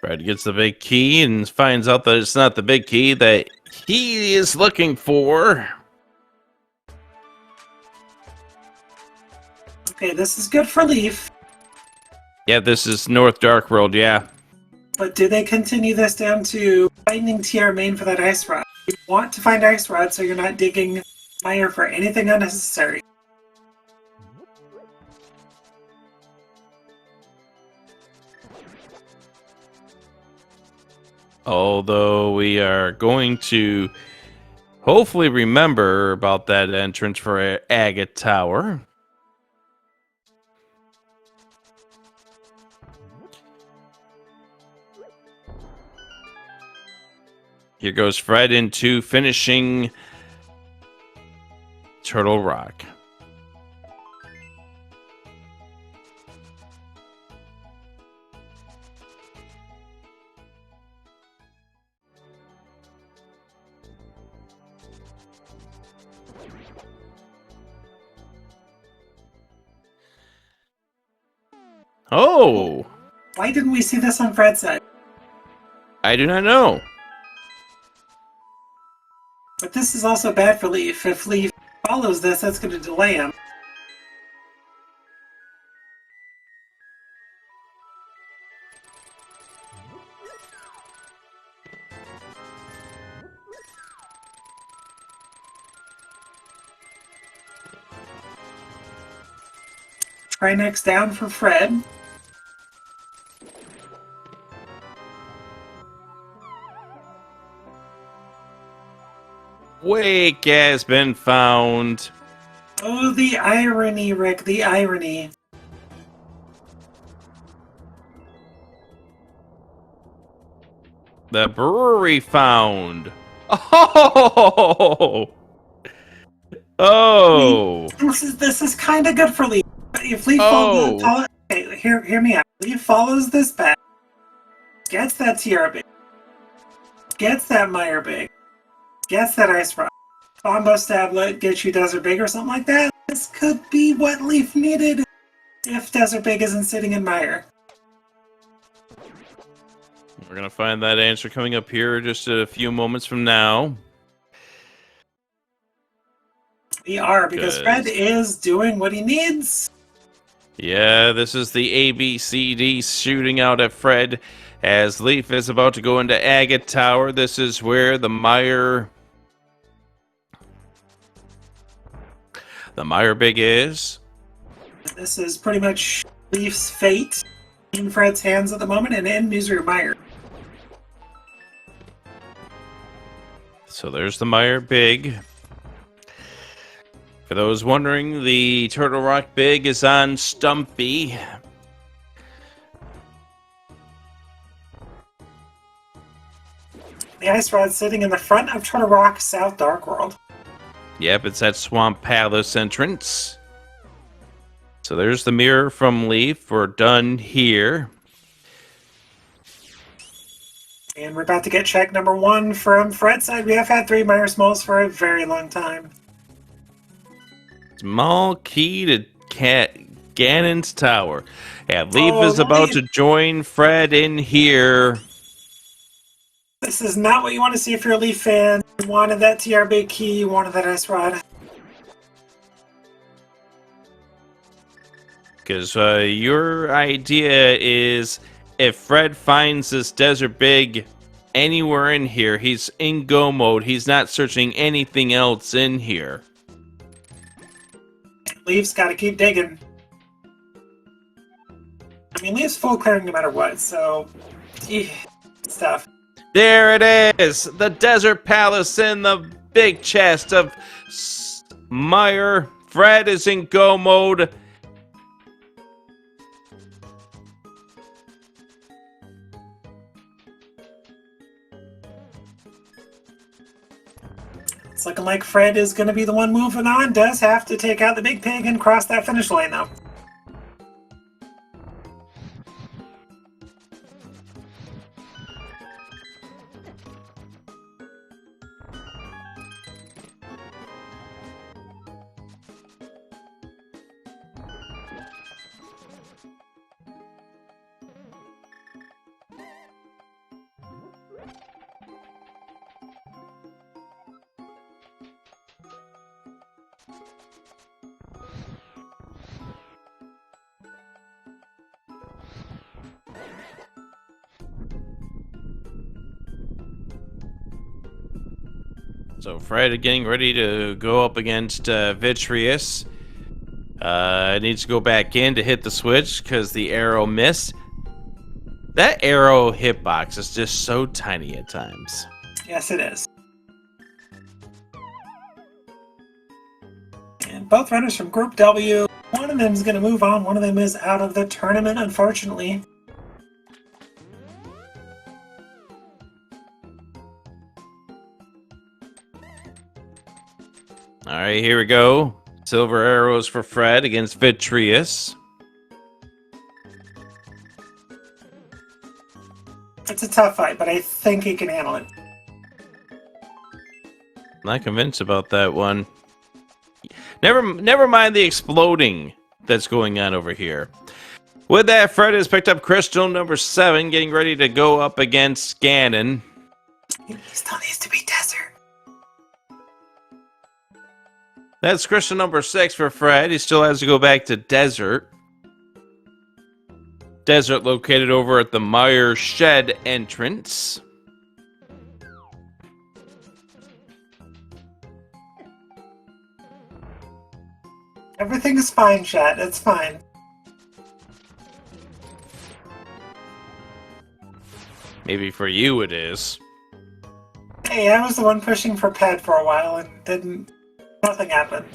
Fred gets the big key and finds out that it's not the big key that he is looking for. Okay, this is good for Leaf. Yeah, this is North Dark World, yeah. But do they continue this down to finding TR main for that ice rod? You want to find ice rod so you're not digging mire for anything unnecessary. Although we are going to hopefully remember about that entrance for Agate Tower. Here goes Fred into finishing Turtle Rock. Oh! Why didn't we see this on Fred's side? I do not know. But this is also bad for Leaf. If Leaf follows this, that's going to delay him. Trinex down for Fred. Wake has been found. Oh, the irony, Rick, the irony. The brewery found. Oh! Oh! This is kind of good for Leaf. If Leaf follows, okay, hear me out. Leaf follows this back, gets that TR big, gets that mire big, gets that ice rock, combo stablet, gets you desert big or something like that. This could be what Leaf needed if desert big isn't sitting in mire. We're gonna find that answer coming up here just a few moments from now. We are, because Fred is doing what he needs. Yeah, this is the ABCD shooting out at Fred as Leaf is about to go into Agate Tower. This is where the mire big is. This is pretty much Leaf's fate in Fred's hands at the moment, and in Misery Mire. So there's the mire big. For those wondering, the Turtle Rock big is on Stumpy. The ice rod's sitting in the front of Turtle Rock, South Dark World. Yep, it's that Swamp Palace entrance. So there's the mirror from Leaf. We're done here. And we're about to get check number 1 from Fred's side. We have had 3 Mire Smalls for a very long time. Small key to Ganon's Tower. Yeah, Leaf is about to join Fred in here. This is not what you want to see if you're a Leaf fan. You wanted that TR big key, you wanted that ice rod. Because your idea is if Fred finds this desert big anywhere in here, he's in go mode. He's not searching anything else in here. Leaf's got to keep digging. I mean, Leaf's full clearing no matter what, so... stuff. There it is! The Desert Palace in the big chest of mire. Fred is in go mode. It's looking like Fred is going to be the one moving on. Does have to take out the big pig and cross that finish line, though. So Fred getting ready to go up against Vitreous. Needs to go back in to hit the switch because the arrow missed. That arrow hitbox is just so tiny at times. Yes, it is. And both runners from Group W. One of them is going to move on. One of them is out of the tournament, unfortunately. All right, here we go. Silver arrows for Fred against Vitreous. It's a tough fight, but I think he can handle it. Not convinced about that one. Never mind the exploding that's going on over here. With that, Fred has picked up crystal number 7, getting ready to go up against Ganon. He still needs to be desert. That's crystal number 6 for Fred. He still has to go back to desert. Desert located over at the Meyer Shed entrance. Everything is fine, chat. It's fine. Maybe for you it is. Hey, I was the one pushing for pad for a while and nothing happened.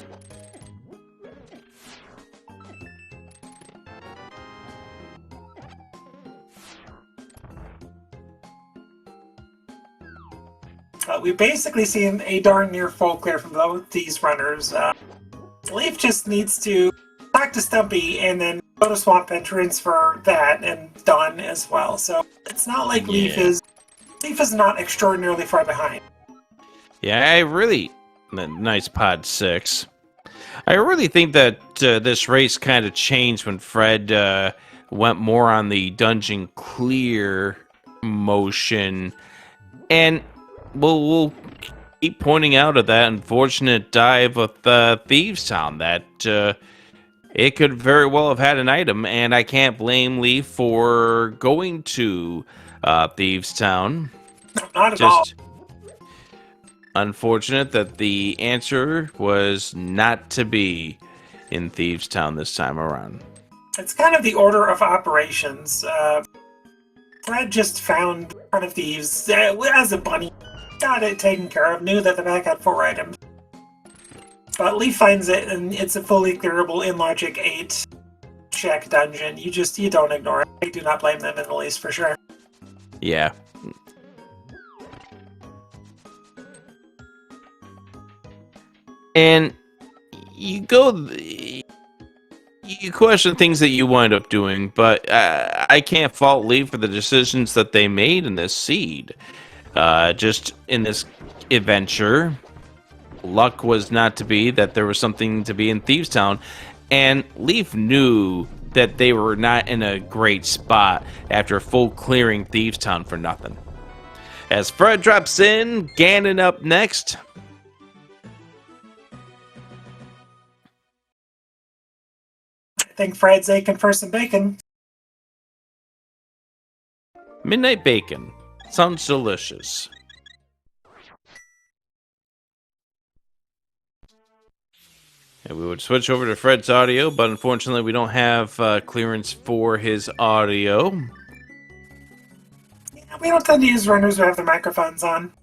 We basically seen a darn near full clear from both these runners. Leaf just needs to talk to Stumpy and then go to Swamp Entrance for that and done as well. So it's not like Leaf is not extraordinarily far behind. Yeah, I really... Nice pod 6. I really think that this race kind of changed when Fred went more on the dungeon clear motion. And we'll keep pointing out of that unfortunate dive with Thieves Town that it could very well have had an item, and I can't blame Leaf for going to Thieves Town. Not at all. Unfortunate that the answer was not to be in Thieves Town this time around. It's kind of the order of operations. Fred just found one of thieves as a bunny, got it taken care of, knew that the back had 4 items. But Leaf finds it, and it's a fully clearable in Logic 8 check dungeon. You don't ignore it. I do not blame them in the least, for sure. Yeah. And you question things that you wind up doing, but I can't fault Lee for the decisions that they made in this seed. Just in this adventure, luck was not to be that there was something to be in Thieves Town, and Leaf knew that they were not in a great spot after full clearing Thieves Town for nothing. As Fred drops in, Ganon up next. I think Fred's aching for some bacon. Midnight bacon. Sounds delicious. And we would switch over to Fred's audio, but unfortunately we don't have clearance for his audio. Yeah, we don't tend to use runners who have their microphones on.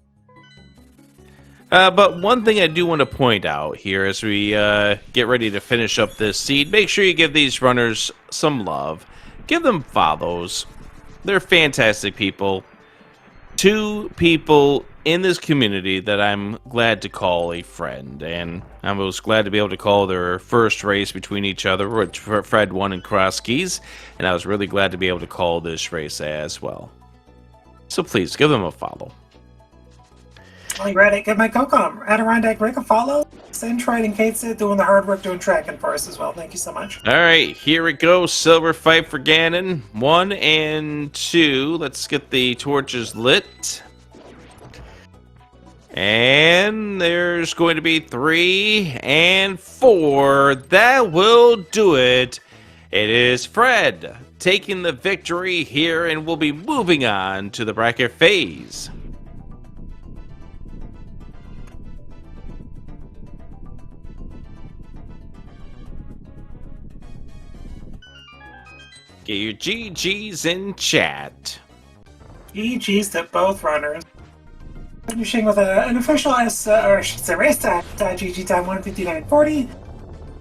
But one thing I do want to point out here as we get ready to finish up this seed, make sure you give these runners some love. Give them follows. They're fantastic people. 2 people in this community that I'm glad to call a friend, and I was glad to be able to call their first race between each other, which Fred won in Cross Keys, and I was really glad to be able to call this race as well. So please, give them a follow. While you're at it, give my Cocom Adirondack Rick a follow. Centroid and Kate Sid doing the hard work doing tracking for us as well. Thank you so much. All right, here we go. Silver fight for Ganon. 1 and 2. Let's get the torches lit. And there's going to be 3 and 4. That will do it. It is Fred taking the victory here, and we'll be moving on to the bracket phase. Get your GGs in chat. GG's to both runners. Finishing with an official race time, GG time 1:59.40.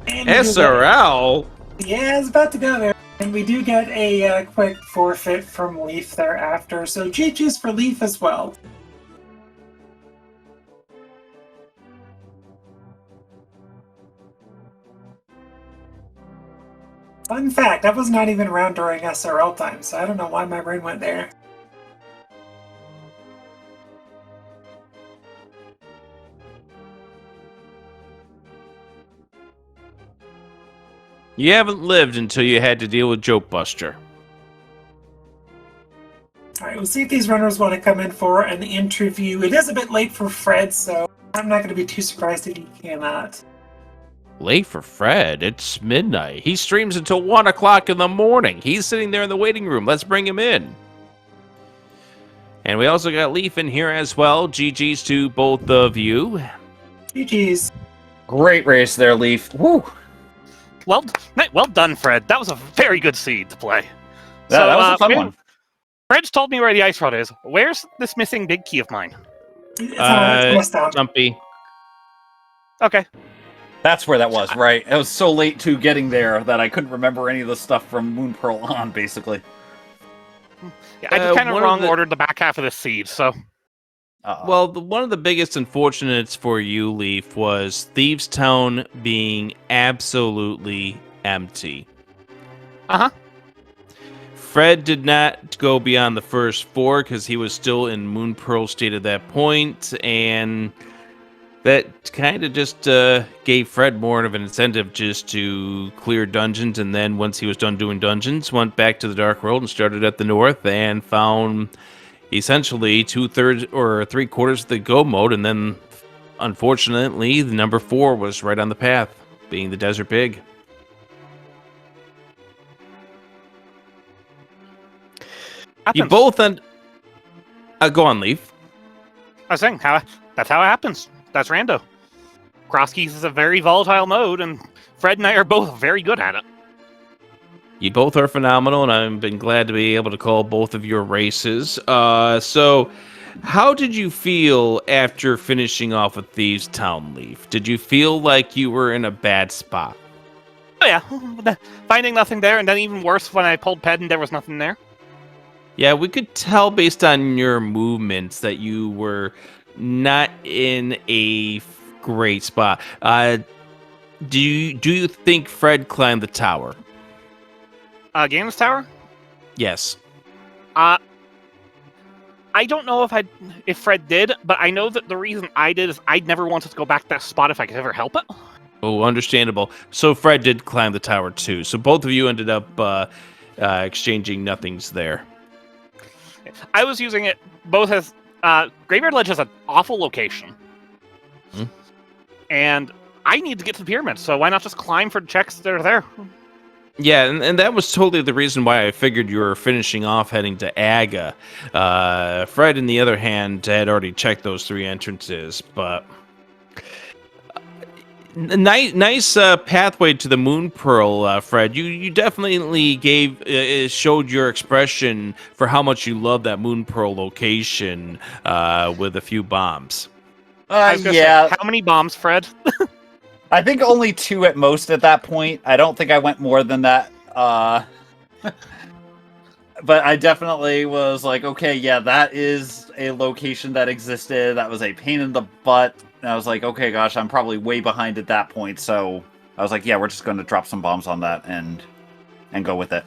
SRL? Yeah, it's about to go there. And we do get a quick forfeit from Leaf thereafter, so GG's for Leaf as well. Fun fact, that was not even around during SRL time, so I don't know why my brain went there. You haven't lived until you had to deal with Joke Buster. Alright, we'll see if these runners want to come in for an interview. It is a bit late for Fred, so I'm not going to be too surprised if he cannot. Late for Fred? It's midnight. He streams until 1 o'clock in the morning. He's sitting there in the waiting room. Let's bring him in. And we also got Leaf in here as well. GG's to both of you. GG's. Great race there, Leaf. Woo! Well done, Fred. That was a very good seed to play. Yeah, that was a fun one. Fred's told me where the ice rod is. Where's this missing big key of mine? It's Jumpy. Okay. That's where that was, right. It was so late to getting there that I couldn't remember any of the stuff from Moon Pearl on, basically. Yeah, I just kind of wrong ordered the back half of this seed, so... Well, one of the biggest unfortunates for you, Leaf, was Thieves Town being absolutely empty. Uh-huh. Fred did not go beyond the first 4 because he was still in Moon Pearl state at that point, and that kind of just gave Fred more of an incentive just to clear dungeons, and then once he was done doing dungeons, went back to the Dark World and started at the north and found essentially 2/3 or 3/4 of the go mode, and then unfortunately the number 4 was right on the path, being the Desert Pig. You both go on, Leaf. I was saying, that's how it happens. That's rando. Cross keys is a very volatile mode, and Fred and I are both very good at it. You both are phenomenal, and I've been glad to be able to call both of your races. So, how did you feel after finishing off with Thieves Town, Leaf? Did you feel like you were in a bad spot? Oh yeah, finding nothing there, and then even worse when I pulled Ped and there was nothing there. Yeah, we could tell based on your movements that you were not in a great spot. Do you think Fred climbed the tower? Ganon's Tower? Yes. I don't know if Fred did, but I know that the reason I did is I'd never wanted to go back to that spot if I could ever help it. Oh, understandable. So Fred did climb the tower too. So both of you ended up exchanging nothings there. I was using it both as Graveyard Ledge is an awful location, and I need to get to the pyramid. So why not just climb for the checks that are there? Yeah, and that was totally the reason why I figured you were finishing off heading to Aga. Fred, on the other hand, had already checked those 3 entrances, but nice pathway to the Moon Pearl, Fred. You definitely showed your expression for how much you love that Moon Pearl location with a few bombs. Yeah. Say, how many bombs, Fred? I think only 2 at most at that point. I don't think I went more than that. But I definitely was like, okay, yeah, that is a location that existed. That was a pain in the butt. And I was like, okay, gosh, I'm probably way behind at that point. So I was like, yeah, we're just going to drop some bombs on that and go with it.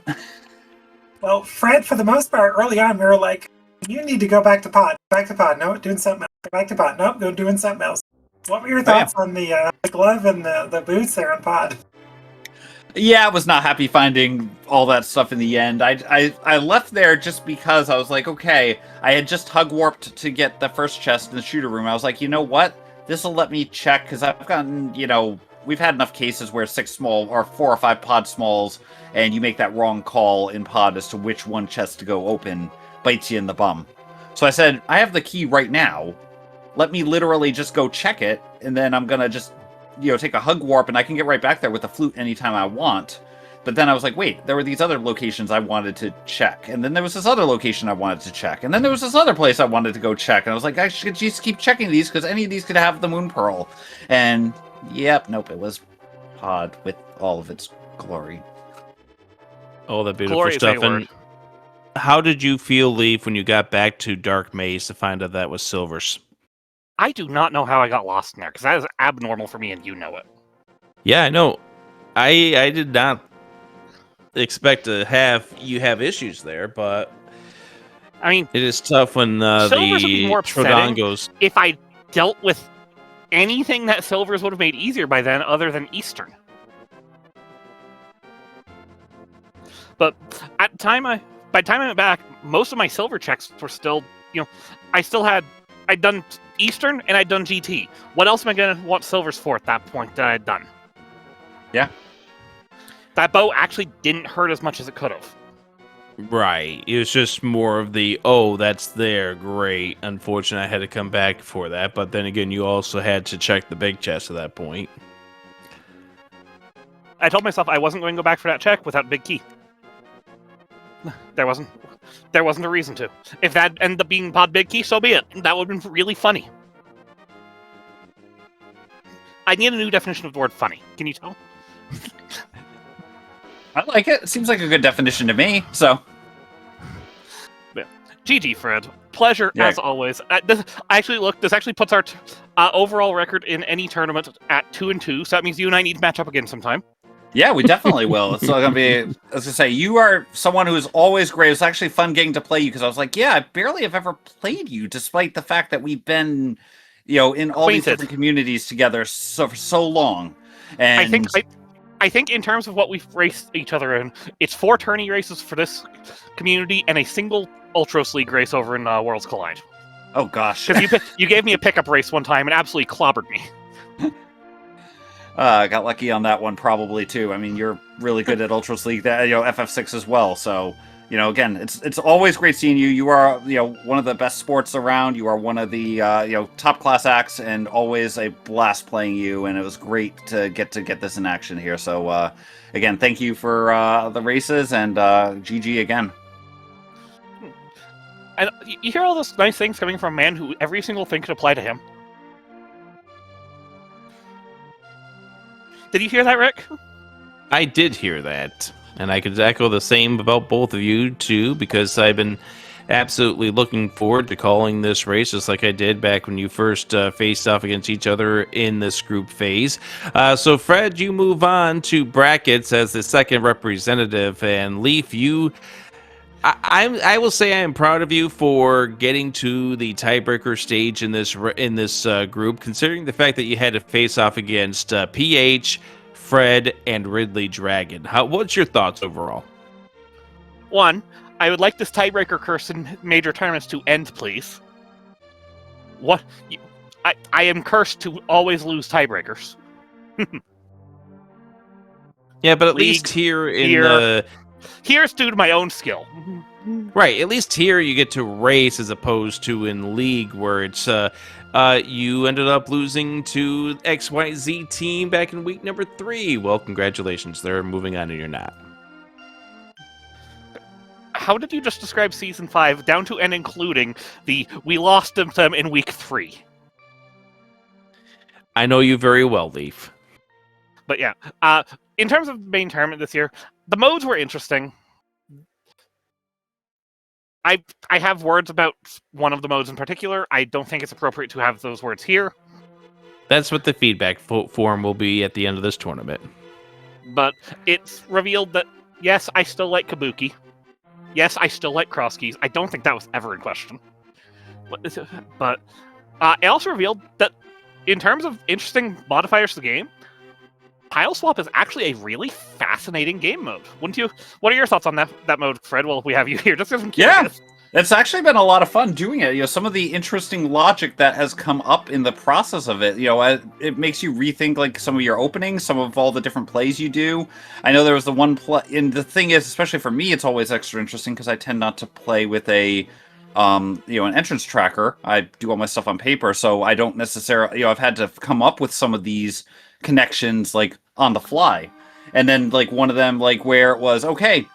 Well, Fred, for the most part, early on, we were like, you need to go back to pod. Back to pod. No, doing something else. Go back to pod. Nope, go doing something else. What were your thoughts on the glove and the boots there on pod? Yeah, I was not happy finding all that stuff in the end. I left there just because I was like, okay, I had just hug warped to get the first chest in the shooter room. I was like, you know what? This will let me check, because I've gotten, we've had enough cases where 6 small or 4 or 5 pod smalls, and you make that wrong call in pod as to which one chest to go open, bites you in the bum. So I said, I have the key right now. Let me literally just go check it, and then I'm gonna just take a hug warp, and I can get right back there with the flute anytime I want. But then I was like, wait, there were these other locations I wanted to check, and then there was this other location I wanted to check, and then there was this other place I wanted to go check, and I was like, I should just keep checking these, because any of these could have the moon pearl. And yep, nope, it was pod with all of its glory. All that beautiful Glory is a stuff. word. And how did you feel, Leaf, when you got back to Dark Maze to find out that was Silver's? I do not know how I got lost in there, because that is abnormal for me, and you know it. Yeah, I know. I did not expect to have issues there, but I mean, it is tough when Silver's would be the more upsetting Trodongos. if I dealt with anything that Silver's would have made easier by then, other than Eastern. But by the time I went back, most of my Silver checks were still, I'd done Eastern and I'd done GT. What else am I going to want Silvers for at that point that I'd done? Yeah. That bow actually didn't hurt as much as it could have. Right. It was just more of the, oh, that's there, great. Unfortunately, I had to come back for that. But then again, you also had to check the big chest at that point. I told myself I wasn't going to go back for that check without Big Key. There wasn't a reason to. If that ended up being Pod Big Key, so be it. That would have been really funny. I need a new definition of the word funny. Can you tell? I like it. It seems like a good definition to me, so. GG, Fred. Pleasure, as always. This actually puts our overall record in any tournament at 2-2, so that means you and I need to match up again sometime. Yeah, we definitely will. It's going to be, I was going to say, you are someone who is always great. It was actually fun getting to play you, because I was like, yeah, I barely have ever played you, despite the fact that we've been, in all these different communities together for so long. And I think in terms of what we've raced each other in, it's 4 tourney races for this community and a single Ultros League race over in Worlds Collide. Oh, gosh. Because you gave me a pickup race one time and absolutely clobbered me. I got lucky on that one probably too. I mean, you're really good at Ultros League, FF6 as well. So, again, it's always great seeing you. You are, one of the best sports around. You are one of the, top class acts, and always a blast playing you. And it was great to get this in action here. So, again, thank you for the races, and GG again. And you hear all those nice things coming from a man who every single thing could apply to him. Did you hear that, Rick? I did hear that. And I could echo the same about both of you, too, because I've been absolutely looking forward to calling this race, just like I did back when you first faced off against each other in this group phase. So, Fred, you move on to brackets as the second representative, and Leaf, I will say I am proud of you for getting to the tiebreaker stage in this group, considering the fact that you had to face off against PH, Fred, and Ridley Dragon. What's your thoughts overall? 1, I would like this tiebreaker curse in major tournaments to end, please. What? I am cursed to always lose tiebreakers. Yeah, but at least here Here's due to my own skill. Right, at least here you get to race as opposed to in League where it's you ended up losing to XYZ team back in week number 3. Well, congratulations. They're moving on and you're not. How did you just describe Season 5 down to and including we lost them in week 3? I know you very well, Leaf. But yeah, in terms of main tournament this year, the modes were interesting. I have words about one of the modes in particular. I don't think it's appropriate to have those words here. That's what the feedback form will be at the end of this tournament. But it's revealed that, yes, I still like Kabuki. Yes, I still like cross keys. I don't think that was ever in question. But it also revealed that in terms of interesting modifiers to the game, Tile Swap is actually a really fascinating game mode. Wouldn't you? What are your thoughts on that mode, Fred? Well, we have you here. Just because I'm curious. It's actually been a lot of fun doing it. Some of the interesting logic that has come up in the process of it. It makes you rethink like some of your openings, some of all the different plays you do. I know there was the one play, and the thing is, especially for me, it's always extra interesting because I tend not to play with an entrance tracker. I do all my stuff on paper, so I don't necessarily, I've had to come up with some of these connections like on the fly. And then like one of them, like where it was, okay,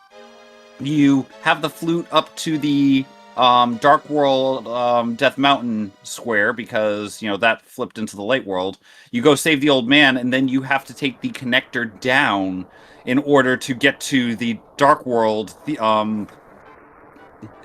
you have the flute up to the Dark World Death Mountain square because, that flipped into the Light World. You go save the old man, and then you have to take the connector down in order to get to the Dark World,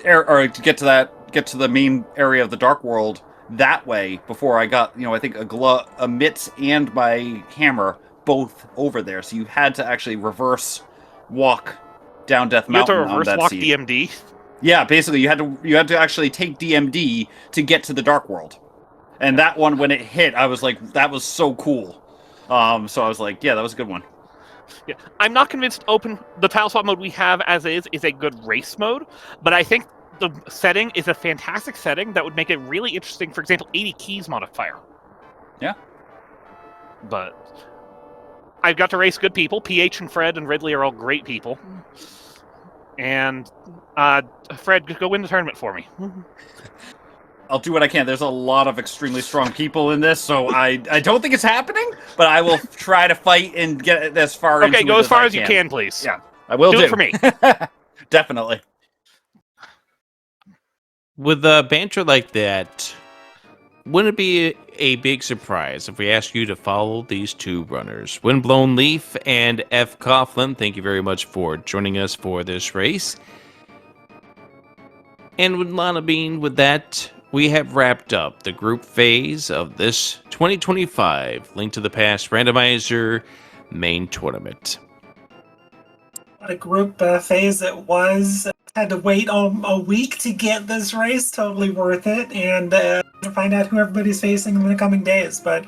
or to get to the main area of the Dark World that way before I got, I think a mitts and my hammer both over there. So you had to actually reverse walk down Death Mountain. You had to reverse walk DMD? Yeah, basically you had to actually take DMD to get to the Dark World. And that one, when it hit, I was like, that was so cool. So I was like, yeah, that was a good one. Yeah, I'm not convinced the Tile Swap mode we have as is a good race mode, but I think the setting is a fantastic setting that would make it really interesting. For example, 80 keys modifier. Yeah. But I've got to race good people. PH and Fred and Ridley are all great people. And Fred, go win the tournament for me. I'll do what I can. There's a lot of extremely strong people in this, so I don't think it's happening, but I will try to fight and get it as far into it. Okay, go as far as you can, please. Yeah, I will do it for me. Definitely. With a banter like that, wouldn't it be a big surprise if we asked you to follow these two runners? Windblown Leaf and fcoughlin, thank you very much for joining us for this race. And with Lana Bean, with that, we have wrapped up the group phase of this 2025 Link to the Past Randomizer main tournament. What a group phase it was. Had to wait a week to get this race. Totally worth it. And to find out who everybody's facing in the coming days. But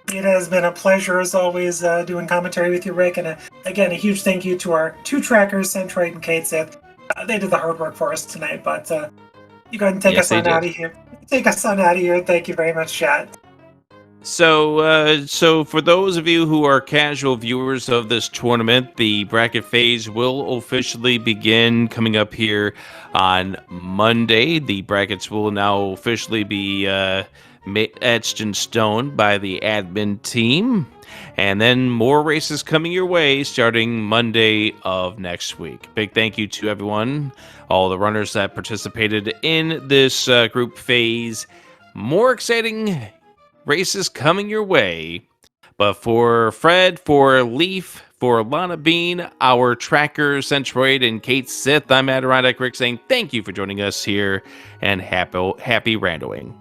it has been a pleasure, as always, doing commentary with you, Rick. And again, a huge thank you to our two trackers, Centroid and Kate Sith. They did the hard work for us tonight, but you go ahead and take us on out of here. Take us on out of here. Thank you very much, chat. So for those of you who are casual viewers of this tournament, the bracket phase will officially begin coming up here on Monday. The brackets will now officially be etched in stone by the admin team. And then more races coming your way starting Monday of next week. Big thank you to everyone, all the runners that participated in this group phase. More exciting races coming your way. But for Fred, for Leaf, for Lana Bean, our tracker, Centroid, and Kate Sith, I'm Adirondack Rick saying thank you for joining us here and happy randoing.